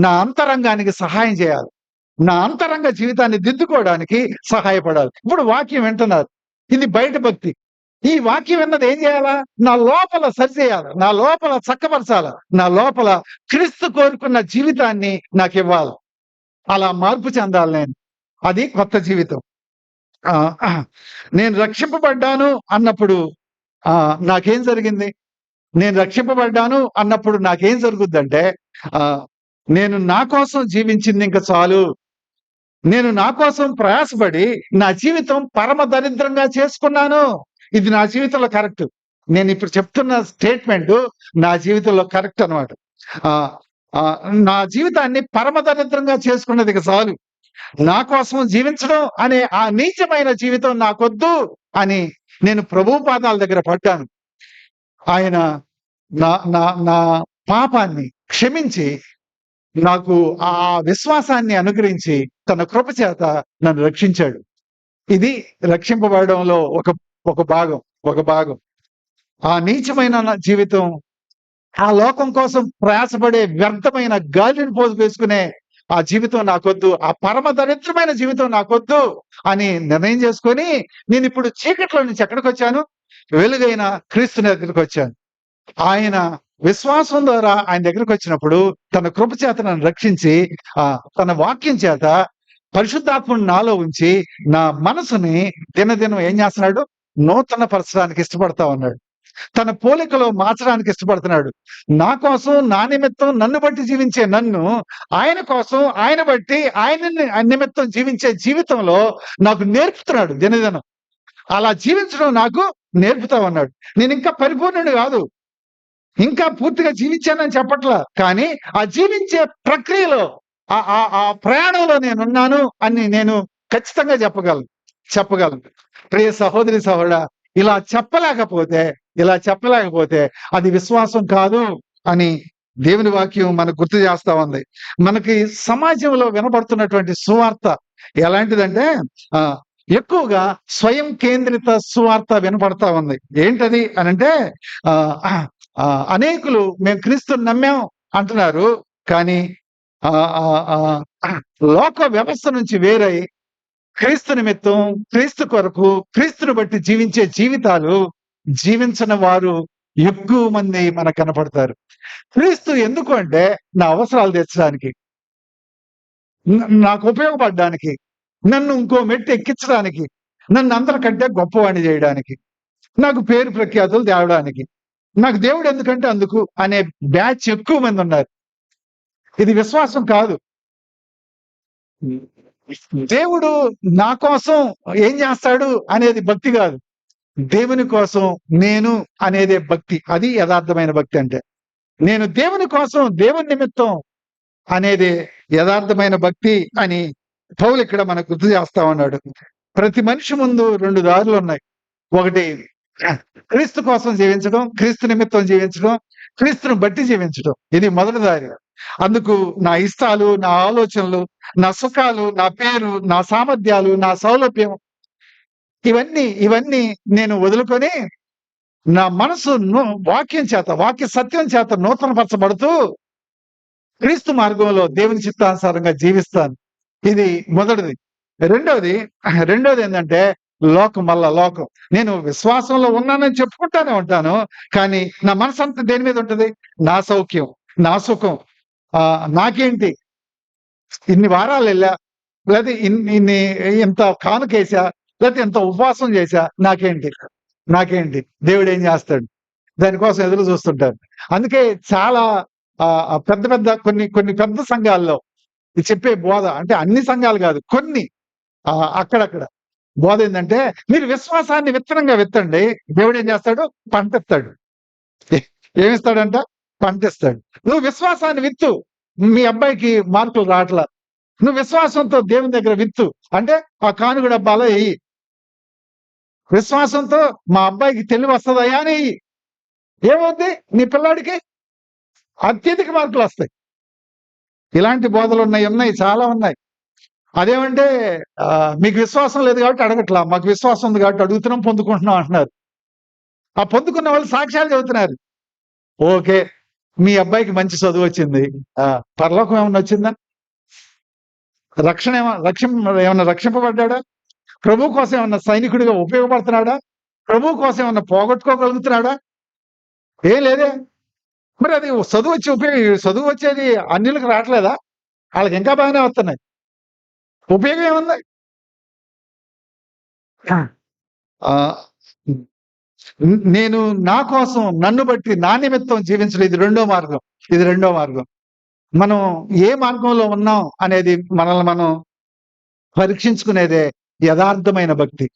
నా అంతరంగానికి సహాయం చేయాలి. నా అంతరంగ జీవితాన్ని దిద్దుకోవడానికి సహాయపడాలి. ఇప్పుడు వాక్యం వింటున్నారు, ఇది బయట భక్తి. ఈ వాక్యం విన్నది ఏం చేయాలా? నా లోపల సరిచేయాలి, నా లోపల చక్కపరచాల, నా లోపల క్రీస్తు కోరుకున్న జీవితాన్ని నాకు ఇవ్వాలి. అలా మార్పు చెందాలి నేను. అది కొత్త జీవితం. నేను రక్షింపబడ్డాను అన్నప్పుడు నాకేం జరిగింది? నేను రక్షింపబడ్డాను అన్నప్పుడు నాకేం జరుగుద్దంటే, ఆహ్, నేను నా కోసం జీవించింది ఇంక చాలు. నేను నా కోసం ప్రయాసపడి, నా జీవితం పరమ దరిద్రంగా చేసుకున్నాను. ఇది నా జీవితంలో కరెక్ట్. నేనిప్పుడు చెప్తున్న స్టేట్‌మెంటు నా జీవితంలో కరెక్ట్ అనమాట. ఆహ్, ఆహ్, నా జీవితాన్ని పరమ దరిద్రంగా చేసుకున్నది ఇక చాలు. నా కోసం జీవించడం అనే ఆ నీచమైన జీవితం నాకొద్దు అని నేను ప్రభువు పాదాల దగ్గర పడ్డాను. ఆయన నా నా నా పాపాన్ని క్షమించి, నాకు ఆ విశ్వాసాన్ని అనుగ్రహించి, తన కృప చేత నన్ను రక్షించాడు. ఇది రక్షింపబడడంలో ఒక భాగం. ఒక భాగం. ఆ నీచమైన నా జీవితం, ఆ లోకం కోసం ప్రయాసపడే వ్యర్థమైన గాలిని పోసుకునే ఆ జీవితం నాకొద్దు. ఆ పరమ దరిద్రమైన జీవితం నాకొద్దు అని నిర్ణయం చేసుకొని, నేనిప్పుడు చీకట్లో నుంచి ఎక్కడికొచ్చాను? వెలుగైన క్రీస్తు దగ్గరికొచ్చాను. ఆయన విశ్వాసం ద్వారా ఆయన దగ్గరికొచ్చినప్పుడు, తన కృప చేత నన్ను రక్షించి, తన వాక్యం చేత పరిశుద్ధాత్మను నాలో ఉంచి, నా మనసుని దినదినం ఏం చేస్తున్నాడు? నూతన పరచడానికి ఇష్టపడతా ఉన్నాడు. తన పోలికలో మార్చడానికి ఇష్టపడుతున్నాడు. నా కోసం, నా నిమిత్తం నన్ను బట్టి జీవించే నన్ను, ఆయన కోసం, ఆయన బట్టి ఆయనని నిమిత్తం జీవించే జీవితంలో నాకు నేర్పుతున్నాడు దినదినం. అలా జీవించడం నాకు నేర్పుతా ఉన్నాడు. నేనింకా పరిపూర్ణుడిని గాదు. ఇంకా పూర్తిగా జీవించానని చెప్పట్లా. కానీ ఆ జీవించే ప్రక్రియలో ఆ ప్రయాణంలో నేనున్నాను అని నేను ఖచ్చితంగా చెప్పగలను. ప్రియ సహోదరి, సహోదరా, ఇలా చెప్పలేకపోతే అది విశ్వాసం కాదు అని దేవుని వాక్యం మనకు గుర్తు చేస్తా ఉంది. మనకి సమాజంలో వినపడుతున్నటువంటి సువార్త ఎలాంటిదంటే, ఎక్కువగా స్వయం కేంద్రిత సువార్త వినపడతా ఉంది. ఏంటది అనంటే, ఆహ్, అనేకులు మేము క్రీస్తుని నమ్మాం అంటున్నారు. కానీ ఆహ్, ఆహ్, ఆహ్, లోక వ్యవస్థ నుంచి వేరై క్రీస్తు నిమిత్తం, క్రీస్తు కొరకు, క్రీస్తుని బట్టి జీవించే జీవితాలు జీవించని వారు ఎక్కువ మంది మనకు కనపడతారు. క్రీస్తు ఎందుకు అంటే, నా అవసరాలు తీర్చడానికి, నాకు ఉపయోగపడడానికి, నన్ను ఇంకో మెట్టు ఎక్కించడానికి, నన్ను అందరికంటే గొప్పవాడిని చేయడానికి, నాకు పేరు ప్రఖ్యాతులు తేవడానికి, నాకు దేవుడు ఎందుకంటే అందుకు అనే బ్యాచ్ ఎక్కువ మంది ఉన్నారు. ఇది విశ్వాసం కాదు. దేవుడు నా కోసం ఏం చేస్తాడు అనేది భక్తి కాదు. దేవుని కోసం నేను అనేదే భక్తి. అది యథార్థమైన భక్తి అంటే. నేను దేవుని కోసం, దేవుని నిమిత్తం అనేదే యథార్థమైన భక్తి అని పౌలు ఇక్కడ మనకు గుర్తు చేస్తా ఉన్నాడు. ప్రతి మనిషి ముందు 2 దారులున్నాయి. ఒకటి క్రీస్తు కోసం జీవించడం, క్రీస్తు నిమిత్తం జీవించడం, క్రీస్తుని బట్టి జీవించడం. ఇది మొదటి దారి. అందుకు నా ఇష్టాలు, నా ఆలోచనలు, నా సుఖాలు, నా పేరు, నా సామర్థ్యాలు, నా సౌలభ్యం, ఇవన్నీ నేను వదులుకొని, నా మనసు వాక్యం చేత, వాక్య సత్యం చేత నూతనపరచబడుతూ క్రీస్తు మార్గంలో దేవుని చిత్తానుసారంగా జీవిస్తాను. ఇది మొదటిది. రెండోది ఏందంటే, లోకం. నేను విశ్వాసంలో ఉన్నానని చెప్పుకుంటానే ఉంటాను. కానీ నా మనసంతా దేని మీద ఉంటది? నా సౌఖ్యం, నా సుఖం. నాకేంటి? ఇన్ని వారాలెళ్ళా, లేతే ఇంత కానుకేసా, లేతే ఇంత ఉపవాసం చేశా, నాకేంటి? దేవుడేం చేస్తాడు? దానికోసం ఎదురు చూస్తుంటారు. అందుకే చాలా పెద్ద కొన్ని పెద్ద సంఘాల్లో చెప్పే బోధ, అంటే అన్ని సంఘాలు కాదు, కొన్ని అక్కడక్కడ బోధ ఏందంటే, మీరు విశ్వాసాన్ని విత్తనంగా విత్తండి, దేవుడేం చేస్తాడు? పంటిస్తాడు. ఏమిస్తాడంట? పంటిస్తాడు. నువ్వు విశ్వాసాన్ని విత్తు. మీ అబ్బాయికి మార్కులు రావట్లా, నువ్వు విశ్వాసంతో దేవుని దగ్గర విత్తు. అంటే ఆ కానుక డబ్బాలో ఎయ్యి. విశ్వాసంతో మా అబ్బాయికి తెలివి వస్తదయ్యా అని ఎయ్యి. ఏమవుద్ది? నీ పిల్లాడికి అత్యధిక మార్కులు వస్తాయి. ఇలాంటి బోధలు ఉన్నాయి, చాలా ఉన్నాయి. అదేమంటే, మీకు విశ్వాసం లేదు కాబట్టి అడగట్లా, మాకు విశ్వాసం ఉంది కాబట్టి అడుగుతున్నాం, పొందుకుంటున్నాం అంటున్నారు. ఆ పొందుకున్న వాళ్ళు సాక్ష్యాలు చెబుతున్నారు. ఓకే, మీ అబ్బాయికి మంచి చదువు వచ్చింది. పరలోకం ఏమన్నా వచ్చిందా? ఏమన్నా రక్షింపబడ్డాడా? ప్రభు కోసం ఏమన్నా సైనికుడిగా ఉపయోగపడుతున్నాడా? ప్రభు కోసం ఏమన్నా పోగొట్టుకోగలుగుతున్నాడా? ఏం లేదే. మరి అది చదువు వచ్చేది అన్యులకు రావట్లేదా? వాళ్ళకి ఇంకా బాగానే వస్తున్నాయి. ఉపయోగం ఏముంది? నేను నా కోసం నన్ను బట్టి నా నిమిత్తం జీవించడం ఇది రెండో మార్గం. ఇది రెండో మార్గం. మనం ఏ మార్గంలో ఉన్నాం అనేది మనల్ని మనం పరీక్షించుకునేదే యథార్థమైన భక్తి.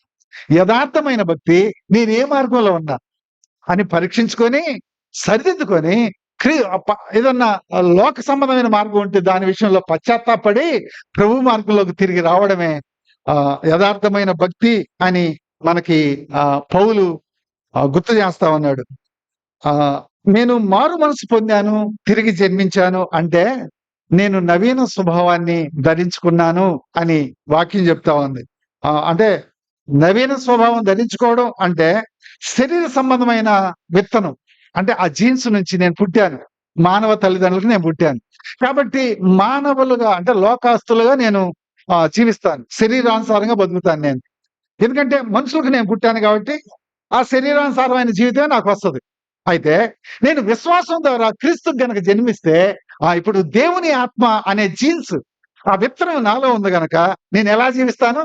యథార్థమైన భక్తి నేను ఏ మార్గంలో ఉన్నా అని పరీక్షించుకొని, సరిదిద్దుకొని ఏదన్నా లోక సంబంధమైన మార్గం ఉంటే దాని విషయంలో పశ్చాత్తాపడి ప్రభు మార్గంలోకి తిరిగి రావడమే యథార్థమైన భక్తి అని మనకి పౌలు గుర్తు చేస్తా ఉన్నాడు. నేను మారు మనసు పొందాను, తిరిగి జన్మించాను అంటే నేను నవీన స్వభావాన్ని ధరించుకున్నాను అని వాక్యం చెప్తా ఉంది. అంటే నవీన స్వభావం ధరించుకోవడం అంటే శరీర సంబంధమైన విత్తనం. అంటే ఆ జీన్స్ నుంచి నేను పుట్టాను. మానవ తల్లిదండ్రులకు నేను పుట్టాను. కాబట్టి మానవులుగా అంటే లోకాస్తులుగా నేను జీవిస్తాను. శరీరానుసారంగా బతుకుతాను నేను. ఎందుకంటే మనుషులకు నేను పుట్టాను కాబట్టి ఆ శరీరానుసారమైన జీవితమే నాకు వస్తది. అయితే నేను విశ్వాసం ద్వారా క్రీస్తుకు గనక జన్మిస్తే ఇప్పుడు దేవుని ఆత్మ అనే జీన్స్ ఆ విత్తనం నాలో ఉంది గనక నేను ఎలా జీవిస్తాను?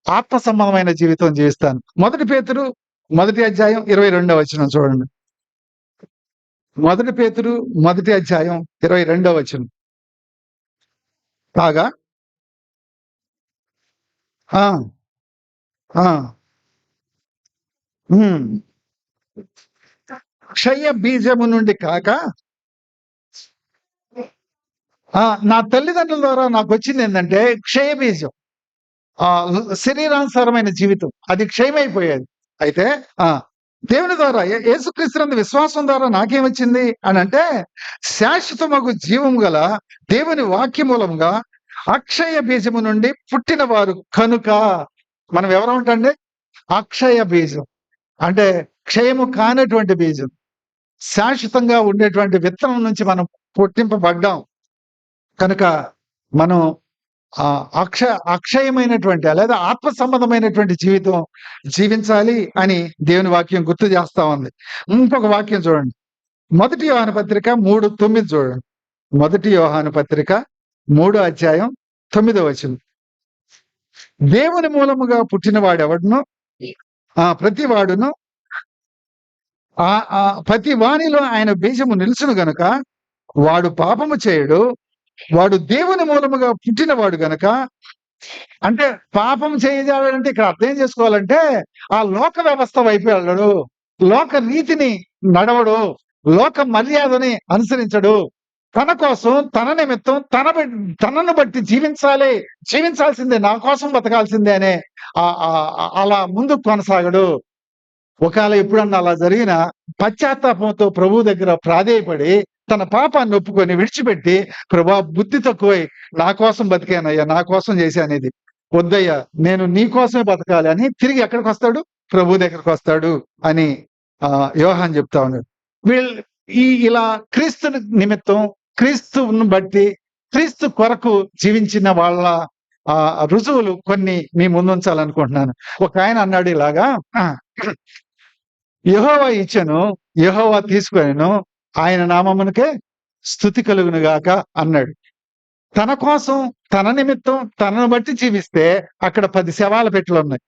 ఆత్మ సంబంధమైన జీవితం జీవిస్తాను. 1 పేతురు 1 అధ్యాయం 22వ వచనం చూడండి. 1 పేతురు 1 అధ్యాయం 22వ వచనం. కాగా ఆ! ఆ! హ్మ్. క్షయ బీజము నుండి కాక నా తల్లిదండ్రుల ద్వారా నాకొచ్చిందేందంటే క్షయ బీజం. శరీరానుసారమైన జీవితం. అది క్షయమైపోయేది. అయితే దేవుని ద్వారా యేసుక్రీస్తునందు విశ్వాసం ద్వారా నాకేమొచ్చింది అనంటే శాశ్వతమగు జీవం గల దేవుని వాక్య మూలంగా అక్షయ బీజము నుండి పుట్టిన వారు కనుక మనం ఎవరమంటండి? అక్షయ బీజం. అంటే క్షయము కానటువంటి బీజం. శాశ్వతంగా ఉండేటువంటి విత్తనం నుంచి మనం పుట్టింపబడ్డాం. కనుక మనం అక్షయమైనటువంటి లేదా ఆత్మ సంబంధమైనటువంటి జీవితం జీవించాలి అని దేవుని వాక్యం గుర్తు చేస్తా ఉంది. ఇంకొక వాక్యం చూడండి. 1 యోహాను పత్రిక 3:9 చూడండి. 1 యోహాను పత్రిక 3 అధ్యాయం 9వ వచనం. దేవుని మూలముగా పుట్టిన వాడెవడును ప్రతి వాడును ప్రతి వానిలో ఆయన బీజము నిలుచును గనుక వాడు పాపము చేయడు. వాడు దేవుని మూలముగా పుట్టినవాడు గనక అంటే పాపం చేయజాలంటే ఇక్కడ అర్థం చేసుకోవాలంటే ఆ లోక వ్యవస్థ వైపు వెళ్ళడు, లోక రీతిని నడవడు, లోక మర్యాదని అనుసరించడు. తన కోసం తన నిమిత్తం తనను బట్టి జీవించాల్సిందే, నా కోసం బతకాల్సిందే అనే అలా ముందుకు కొనసాగడు. ఒకవేళ ఎప్పుడన్నా అలా జరిగిన పశ్చాత్తాపంతో ప్రభు దగ్గర ప్రాధేయపడి తన పాపాన్ని ఒప్పుకొని విడిచిపెట్టి ప్రభా బుద్ధి తక్కువై నా కోసం బతికానయ్యా, నా కోసం చేశానేది వద్దయ్యా, నేను నీ కోసమే బతకాలి అని తిరిగి ఎక్కడికి వస్తాడు? ప్రభు దగ్గరకు వస్తాడు అని యోహాను చెప్తా ఉన్నాడు. ఇలా క్రీస్తు నిమిత్తం క్రీస్తును బట్టి క్రీస్తు కొరకు జీవించిన వాళ్ళ రుజువులు కొన్ని మీ ముందుంచాలనుకుంటున్నాను. ఒక ఆయన అన్నాడు ఇలాగా, యెహోవా ఇచ్చెను, యెహోవా తీసుకొనెను, ఆయన నామమునకే స్తుతి కలుగును గాక అన్నాడు. తన కోసం తన నిమిత్తం తనను బట్టి జీవిస్తే అక్కడ 10 శవాల పెట్టెలున్నాయి.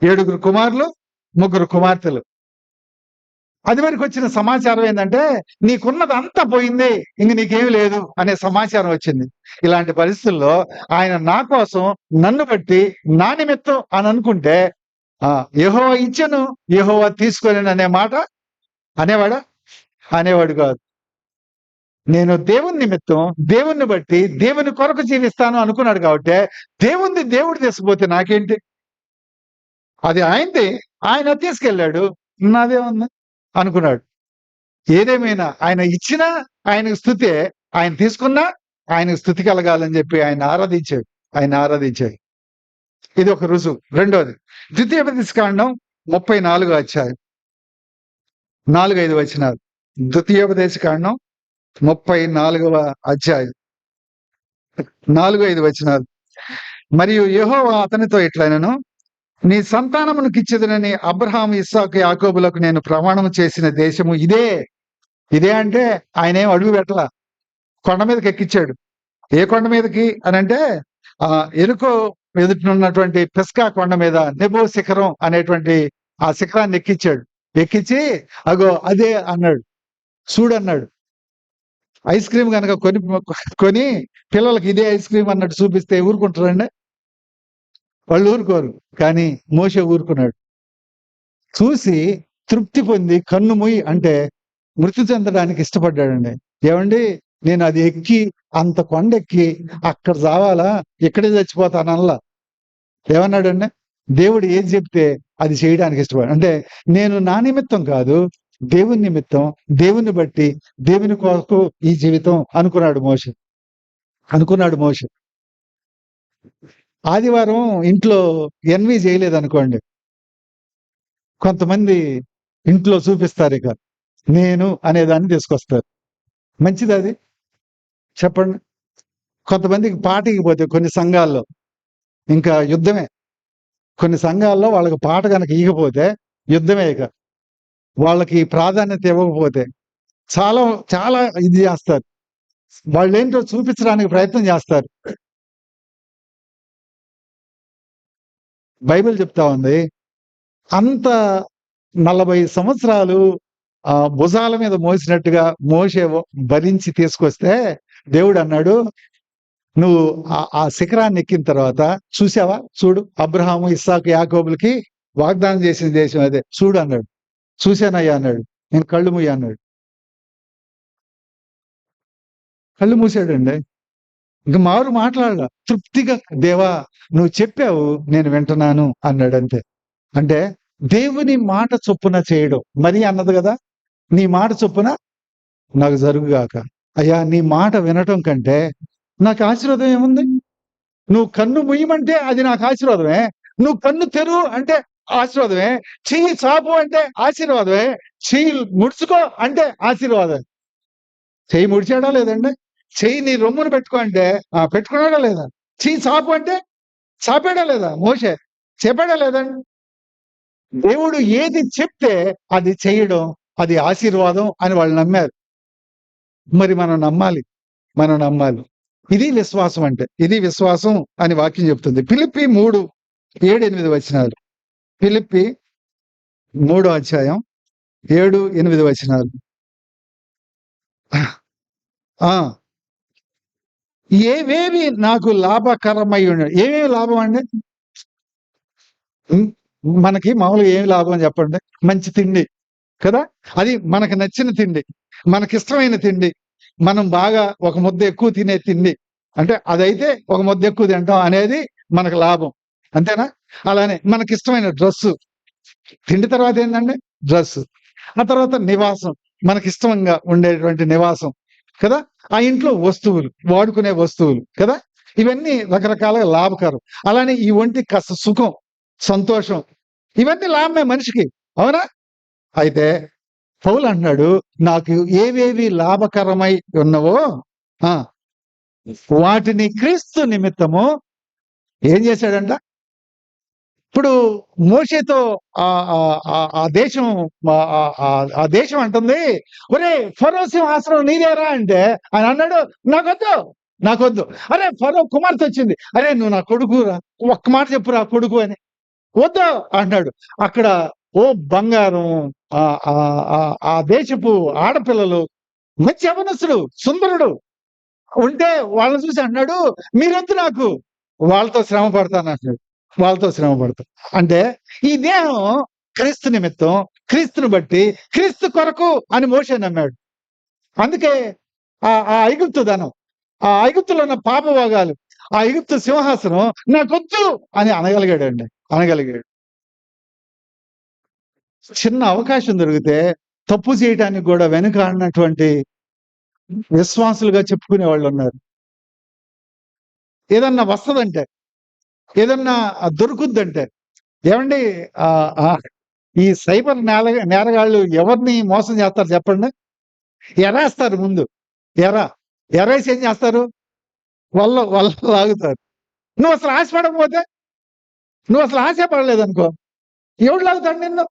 7 కుమారులు 3 కుమార్తెలు. అది వరకు వచ్చిన సమాచారం ఏంటంటే నీకున్నదంతా పోయింది, ఇంక నీకేమి లేదు అనే సమాచారం వచ్చింది. ఇలాంటి పరిస్థితుల్లో ఆయన నా కోసం నన్ను బట్టి నా నిమిత్తం అని అనుకుంటే యెహోవా ఇచ్చెను, యెహోవా తీసుకొనెను అనే మాట అనేవాడా? అనేవాడు కాదు. నేను దేవుని నిమిత్తం దేవుణ్ణి బట్టి దేవుని కొరకు జీవిస్తాను అనుకున్నాడు కాబట్టి దేవుడు తీసుకుపోతే నాకేంటి? అది ఆయనది, ఆయన తీసుకెళ్ళాడు, నాదేమన్నా అనుకున్నాడు. ఏదేమైనా ఆయన ఇచ్చినా ఆయనకు స్థుతే, ఆయన తీసుకున్నా ఆయనకు స్థుతి కలగాలని చెప్పి ఆయన ఆరాధించాడు. ఇది ఒక రుజువు. రెండోది ద్వితీయోపదేశకాండం 34వ అధ్యాయం 4-5 వచనాలు. ద్వితీయోపదేశకాండం 34వ అధ్యాయం 4-5 వచనాలు. మరియు యెహోవా అతనితో ఇట్లనెను, నీ సంతానమునకిచ్చెదనని అబ్రహాము, ఇస్సాకు, యాకోబులకు నేను ప్రమాణం చేసిన దేశము ఇదే. ఇదే అంటే ఆయనేం అడుగు పెట్టలా, కొండ మీదకి ఎక్కిచ్చాడు. ఏ కొండ మీదకి అనంటే ఎరుకో ఎదుటినున్నటువంటి పిస్కా కొండ మీద నెబో శిఖరం అనేటువంటి ఆ శిఖరాన్ని ఎక్కిచ్చాడు. ఎక్కించి అగో అదే అన్నాడు, చూడన్నాడు. ఐస్ క్రీమ్ కనుక కొని పిల్లలకి ఇదే ఐస్ క్రీమ్ అన్నట్టు చూపిస్తే ఊరుకుంటారండి? వాళ్ళు ఊరుకోరు. కానీ మోషే ఊరుకున్నాడు. చూసి తృప్తి పొంది కన్ను మూయి అంటే మృతి చెందడానికి ఇష్టపడ్డాడండి. ఏవండి, నేను అది ఎక్కి అంత కొండెక్కి అక్కడ చావాలా, ఇక్కడే చచ్చిపోతానల్లా. ఏమన్నాడండి? దేవుడు ఏది చెప్తే అది చేయడానికి ఇష్టపడాడు. అంటే నేను నా నిమిత్తం కాదు, దేవుని నిమిత్తం, దేవుని బట్టి, దేవుని కొరకు ఈ జీవితం అనుకున్నాడు మోషే. ఆదివారం ఇంట్లో ఎన్వి చేయలేదనుకోండి, కొంతమంది ఇంట్లో చూపిస్తారు ఇక నేను అనేదాన్ని తీసుకొస్తారు. మంచిది అది? చెప్పండి. కొంతమందికి పాట ఇకపోతే కొన్ని సంఘాల్లో ఇంకా యుద్ధమే. కొన్ని సంఘాల్లో వాళ్ళకి పాట గనక ఇయ్యకపోతే యుద్ధమే ఇక. వాళ్ళకి ప్రాధాన్యత ఇవ్వకపోతే చాలా చాలా ఇది చేస్తారు. వాళ్ళేంటో చూపించడానికి ప్రయత్నం చేస్తారు. బైబిల్ చెప్తా ఉంది, అంత 40 సంవత్సరాలు భుజాల మీద మోసినట్టుగా మోషే భరించి తీసుకొస్తే దేవుడు అన్నాడు, నువ్వు ఆ శిఖరాన్ని ఎక్కిన తర్వాత చూసావా, చూడు అబ్రహాము, ఇస్సాకు, యాకోబులకి వాగ్దానం చేసిన దేశం అదే చూడు అన్నాడు. చూశానయ్యా అన్నాడు. నేను కళ్ళు మూయ అన్నాడు. కళ్ళు మూసాడండి. ఇంక మారు మాట్లాడలా. తృప్తిగా దేవా నువ్వు చెప్పావు, నేను వింటున్నాను అన్నాడు అంతే. అంటే దేవుని మాట చొప్పున చేయడం. మరి అన్నది కదా, నీ మాట చొప్పున నాకు జరుగుగాక. అయ్యా, నీ మాట వినటం కంటే నాకు ఆశీర్వాదం ఏముంది? నువ్వు కన్ను ముయ్యమంటే అది నాకు ఆశీర్వాదమే. నువ్వు కన్ను తెరువు అంటే ఆశీర్వాదమే. చెయ్యి చాపు అంటే ఆశీర్వాదమే. చెయ్యి ముడుచుకో అంటే ఆశీర్వాదం. చెయ్యి ముడిచాడా లేదండి? చెయ్యి నీ రొమ్మును పెట్టుకో అంటే పెట్టుకున్నాడా లేదా? చెయ్యి చాపు అంటే చాపాడా లేదా? మోషే చెప్పాడా లేదండి? దేవుడు ఏది చెప్తే అది చేయడం, అది ఆశీర్వాదం అని వాళ్ళు నమ్మారు. మరి మనం నమ్మాలి. ఇది విశ్వాసం అంటే. ఇది విశ్వాసం అని వాక్యం చెప్తుంది. ఫిలిప్పీ 3:7-8 వచనాలు. ఫిలిప్పీ 3వ అధ్యాయం 7-8 వచనాలు. ఆ ఏవేవి నాకు లాభకరమై ఉన్నాయి. ఏమేమి లాభం అండి? మనకి మామూలుగా ఏమి లాభం చెప్పండి? మంచి తిండి కదా, అది మనకు నచ్చిన తిండి, మనకిష్టమైన తిండి, మనం బాగా ఒక ముద్ద ఎక్కువ తినే తిండి. అంటే అదైతే ఒక ముద్ద ఎక్కువ తింటాం అనేది మనకు లాభం. అంతేనా? అలానే మనకిష్టమైన డ్రస్సు. తిండి తర్వాత ఏంటండి? డ్రస్సు. ఆ తర్వాత నివాసం, మనకిష్టంగా ఉండేటువంటి నివాసం కదా. ఆ ఇంట్లో వస్తువులు, వాడుకునే వస్తువులు కదా. ఇవన్నీ రకరకాలుగా లాభకరం. అలానే ఈ ఒంటికి కాస్త సుఖం, సంతోషం, ఇవన్నీ లాభమే మనిషికి. అవునా? అయితే పౌలు అంటున్నాడు, నాకు ఏవేవి లాభకరమై ఉన్నవో వాటిని క్రీస్తు నిమిత్తము ఏం చేశాడంట? ఇప్పుడు మోషేతో ఆ దేశం ఆ దేశం అంటుంది, ఒరే ఫరో సింహాసనం నీదేరా అంటే ఆయన అన్నాడు, నాకొద్దు. అరే ఫరో కుమార్తె వచ్చింది, అరే నువ్వు నా కొడుకురా, ఒక్క మాట చెప్పురా కొడుకు అని. వద్దు అన్నాడు. అక్కడ ఓ బంగారం, ఆ దేశపు ఆడపిల్లలు, మంచి యవనస్తుడు, సుందరుడు ఉంటే వాళ్ళని చూసి అన్నాడు, మీరొద్దు నాకు, వాళ్ళతో శ్రమ పడతాను అన్నాడు. వాళ్ళతో శ్రమ పడతాను అంటే ఈ దేహం క్రీస్తు నిమిత్తం, క్రీస్తుని బట్టి, క్రీస్తు కొరకు అని మోషే నమ్మాడు. అందుకే ఆ ఐగుప్తు ధనం, ఆ ఐగుప్తులో ఉన్న పాపభోగాలు, ఆ ఐగుప్తు సింహాసనం నాకొద్దు అని అనగలిగాడు. చిన్న అవకాశం దొరికితే తప్పు చేయడానికి కూడా వెనుకాడినటువంటి విశ్వాసులుగా చెప్పుకునే వాళ్ళు ఉన్నారు. ఏదన్నా వస్తదంటే, ఏదన్నా దొరుకుద్దంటే, ఏమండి, ఈ సైబర్ నేరగాళ్ళు ఎవరిని మోసం చేస్తారు చెప్పండి? ఎరేస్తారు ముందు. ఎరేసి ఏం చేస్తారు? వల్ల లాగుతారు. నువ్వు అసలు ఆశపడకపోతే, నువ్వు అసలు ఆశ పడలేదనుకో, ఎవడు లాగుతాడు నిన్ను?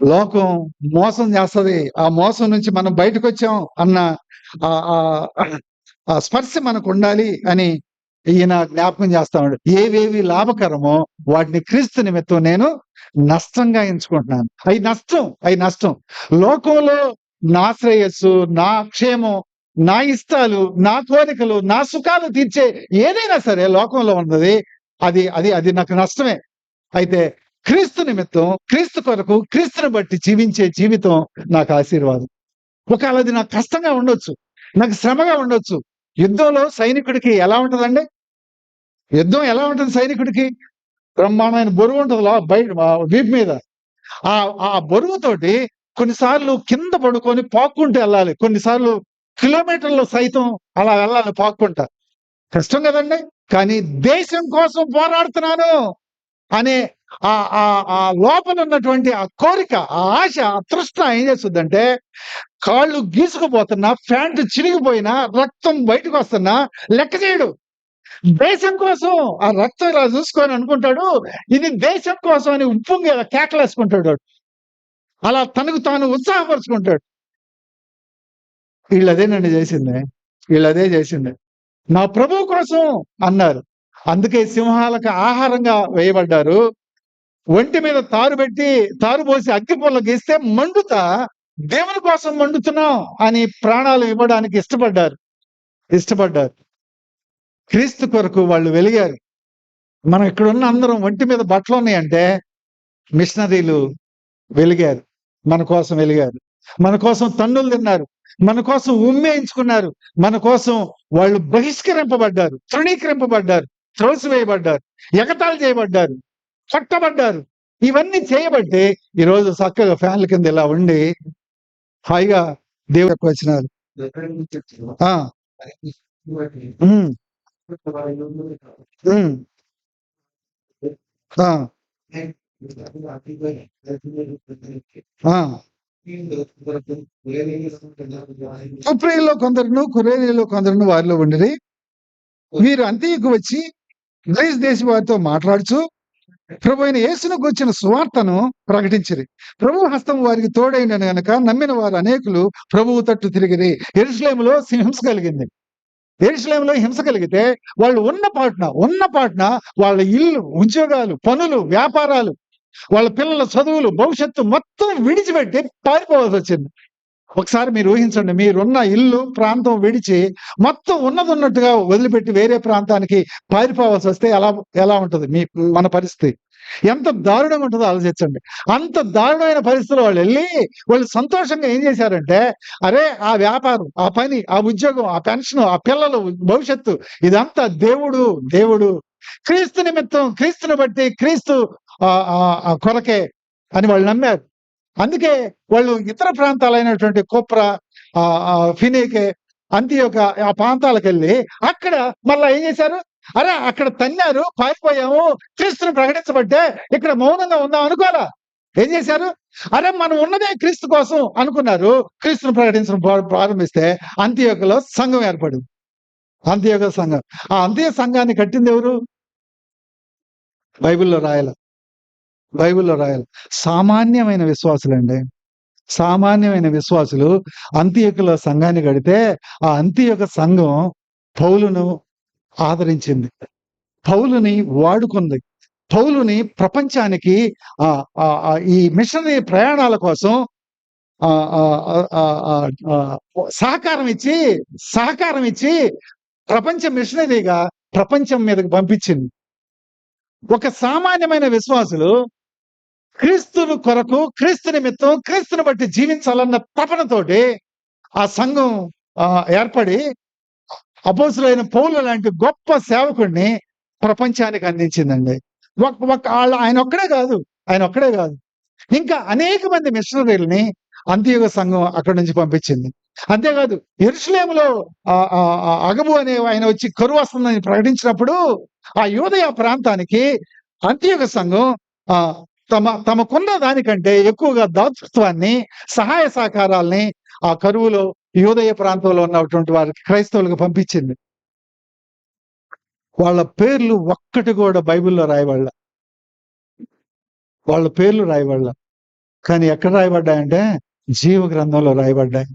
లోకం మోసం చేస్తది. ఆ మోసం నుంచి మనం బయటకొచ్చాం అన్న ఆ స్పర్శ మనకు ఉండాలి అని ఈయన జ్ఞాపకం చేస్తా ఉన్నాడు. ఏవేవి లాభకరమో వాటిని క్రీస్తు నిమిత్తం నేను నష్టంగా ఎంచుకుంటున్నాను. అవి నష్టం. లోకంలో నా శ్రేయస్సు, నా క్షేమం, నా ఇష్టాలు, నా కోరికలు, నా సుఖాలు తీర్చే ఏదైనా సరే లోకంలో ఉన్నది అది అది అది నాకు నష్టమే. అయితే క్రీస్తు నిమిత్తం, క్రీస్తు కొరకు, క్రీస్తుని బట్టి జీవించే జీవితం నాకు ఆశీర్వాదం. ఒకవేళ అది నాకు కష్టంగా ఉండొచ్చు, నాకు శ్రమగా ఉండొచ్చు. యుద్ధంలో సైనికుడికి ఎలా ఉంటదండి? యుద్ధం ఎలా ఉంటుంది సైనికుడికి? బ్రహ్మాండమైన బరువు ఉంటది వీపు మీద. ఆ ఆ బరువుతోటి కొన్నిసార్లు కింద పడుకొని పాక్కుంటూ వెళ్ళాలి. కొన్నిసార్లు కిలోమీటర్లు సైతం అలా వెళ్ళాలి పాక్కుంటా. కష్టం కదండి. కానీ దేశం కోసం పోరాడుతున్నాను అనే ఆ ఆ ఆ లోపల ఉన్నటువంటి ఆ కోరిక, ఆ ఆశ, ఆ తృష్ణ ఏం చేస్తుందంటే, కాళ్ళు గీసుకుపోతున్నా, ప్యాంటు చిరిగిపోయినా, రక్తం బయటకు వస్తున్నా లెక్క చేయడు. దేశం కోసం ఆ రక్తం ఇలా చూసుకొని అనుకుంటాడు, ఇది దేశం కోసం అని ఉప్పొంగి అలా కేకలేసుకుంటాడు వాడు. అలా తనకు తాను ఉత్సాహపరుచుకుంటాడు. వీళ్ళదేనండి చేసింది. వీళ్ళదే చేసింది. నా ప్రభువు కోసం అన్నారు. అందుకే సింహాలకు ఆహారంగా వేయబడ్డారు. ఒంటి మీద తారు పోసి అగ్గిపుల్ల గీస్తే మండుతా, దేవుని కోసం మండుతున్నాం అని ప్రాణాలు ఇవ్వడానికి ఇష్టపడ్డారు. క్రీస్తు కొరకు వాళ్ళు వెలిగారు. మనం ఇక్కడున్న అందరం ఒంటి మీద బట్టలున్నాయంటే మిషనరీలు వెలిగారు. మన కోసం వెలిగారు. మన కోసం తన్నులు తిన్నారు. మన కోసం ఉమ్మేయించుకున్నారు. మన కోసం వాళ్ళు బహిష్కరింపబడ్డారు, తృణీకరింపబడ్డారు, త్రోసివేయబడ్డారు, ఎగతాళి చేయబడ్డారు, కొట్టబడ్డారు. ఇవన్నీ చేయబట్టి ఈరోజు చక్కగా ఫ్యాన్ల కింద ఇలా ఉండి హాయిగా దేవుడి యొక్క వచనాలు ఆ ఉమ్, ఉమ్, ఆ, ఆ. కుప్రియలో కొందరును, కురేనిలో కొందరును వారిలో ఉండిరి. వీరు అంత్యకు వచ్చి గ్రీస్ దేశ వారితో మాట్లాడుచు ప్రభు అయిన యేసును గూర్చిన సువార్తను ప్రకటించిరి. ప్రభు హస్తం వారికి తోడైనను గనక నమ్మిన వారు అనేకులు ప్రభువు తట్టు తిరిగిరి. యెరూషలేములో హింస కలిగింది. యెరూషలేములో హింస కలిగితే వాళ్ళు ఉన్న పాటున వాళ్ళ ఇల్లు, ఉద్యోగాలు, పనులు, వ్యాపారాలు, వాళ్ళ పిల్లల చదువులు, భవిష్యత్తు మొత్తం విడిచిపెట్టి పారిపోవాల్సి వచ్చింది. ఒకసారి మీరు ఊహించండి, మీరున్న ఇల్లు, ప్రాంతం విడిచి మొత్తం ఉన్నట్టుగా వదిలిపెట్టి వేరే ప్రాంతానికి పారిపోవాల్సి వస్తే ఎలా ఉంటుంది మన పరిస్థితి? ఎంత దారుణంగా ఉంటుందో ఆలోచించండి. అంత దారుణమైన పరిస్థితుల్లో వాళ్ళు సంతోషంగా ఏం చేశారంటే, అరే ఆ వ్యాపారం, ఆ పని, ఆ ఉద్యోగం, ఆ పెన్షన్, ఆ పిల్లలు భవిష్యత్తు ఇదంతా దేవుడు క్రీస్తు నిమిత్తం, క్రీస్తుని బట్టి, క్రీస్తు కొరకే అని వాళ్ళు నమ్మారు. అందుకే వాళ్ళు ఇతర ప్రాంతాలైనటువంటి కుప్ర, ఫినీకే, అంతియోక ఆ ప్రాంతాలకు వెళ్ళి అక్కడ మళ్ళా ఏం చేశారు? అరే అక్కడ తన్నారు, పారిపోయాము, క్రీస్తుని ప్రకటించబట్టే ఇక్కడ మౌనంగా ఉందాం అనుకోరా. ఏం చేశారు? అరే మనం ఉన్నదే క్రీస్తు కోసం అనుకున్నారు. క్రీస్తుని ప్రకటించడం ప్రారంభిస్తే అంతియోకలో సంఘం ఏర్పడింది. అంతియోక సంఘం. ఆ అంత్యోక సంఘాన్ని కట్టింది ఎవరు? బైబిల్లో రాయాలి. సామాన్యమైన విశ్వాసులండి. సామాన్యమైన విశ్వాసులు అంతియోకులో సంఘాన్ని కడితే ఆ అంతియోక సంఘం పౌలును ఆదరించింది, పౌలుని వాడుకుంది, పౌలుని ప్రపంచానికి ఈ మిషనరీ ప్రయాణాల కోసం సహకారం ఇచ్చి ప్రపంచ మిషనరీగా ప్రపంచం మీదకి పంపించింది. ఒక సామాన్యమైన విశ్వాసులు క్రీస్తుని కొరకు, క్రీస్తు నిమిత్తం, క్రీస్తుని బట్టి జీవించాలన్న తపనతోటి ఆ సంఘం ఏర్పడి అపోస్తులైన పౌలు లాంటి గొప్ప సేవకుడిని ప్రపంచానికి అందించిందండి. ఆయన ఒక్కడే కాదు, ఇంకా అనేక మంది మిషనరీలని అంత్యోక సంఘం అక్కడి నుంచి పంపించింది. అంతేకాదు యెరూషలేములో అగబు అనే ఆయన వచ్చి కరువు వస్తుందని ప్రకటించినప్పుడు ఆ యూదయ ప్రాంతానికి అంత్యోక సంఘం తమకున్న దానికంటే ఎక్కువగా దాతృత్వాన్ని, సహాయ సహకారాల్ని ఆ కరువులో యూదయ ప్రాంతంలో ఉన్నటువంటి వారికి, క్రైస్తవులకు పంపించింది. వాళ్ళ పేర్లు ఒక్కటి కూడా బైబిల్లో రాయబడలా. వాళ్ళ పేర్లు రాయబడలా. కానీ ఎక్కడ రాయబడ్డాయంటే జీవ గ్రంథంలో రాయబడ్డాయి.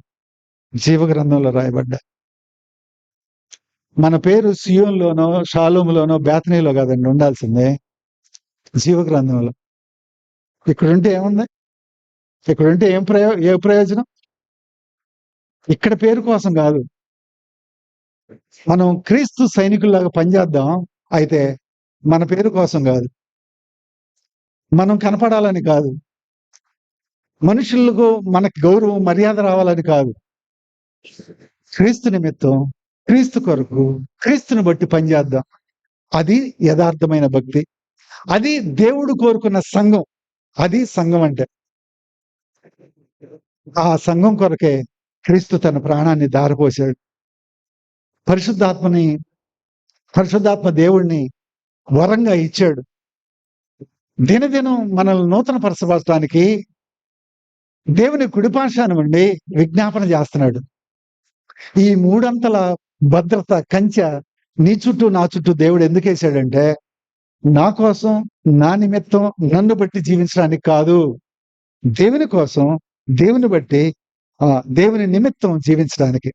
మన పేరు సియోన్‌లోనో, షాలోములోనో, బేతనీలో కాదండి ఉండాల్సింది. జీవగ్రంథంలో. ఇక్కడుంటే ఏముంది? ఇక్కడుంటే ఏ ప్రయోజనం? ఇక్కడ పేరు కోసం కాదు. మనం క్రీస్తు సైనికుల్లాగా పనిచేద్దాం. అయితే మన పేరు కోసం కాదు. మనం కనపడాలని కాదు. మనుషులకు మనకి గౌరవం, మర్యాద రావాలని కాదు. క్రీస్తు నిమిత్తం, క్రీస్తు కొరకు, క్రీస్తుని బట్టి పనిచేద్దాం. అది యథార్థమైన భక్తి. అది దేవుడు కోరుకున్న సంఘం. అది సంఘం అంటే. ఆ సంఘం కొరకే క్రీస్తు తన ప్రాణాన్ని ధారపోశాడు. పరిశుద్ధాత్మని పరిశుద్ధాత్మ దేవుడిని వరంగా ఇచ్చాడు. దినదినం మనల్ని నూతన పరచబడటానికి దేవుని కుడిపార్శ్వాన ఉండి విజ్ఞాపన చేస్తున్నాడు. ఈ మూడంతల భద్రత కంచె నీ చుట్టూ, నా చుట్టూ దేవుడు ఎందుకేశాడంటే, నా కోసం, నా నిమిత్తం, నన్ను బట్టి జీవించడానికి కాదు. దేవుని కోసం, దేవుని బట్టి దేవుని నిమిత్తం జీవించడానికి.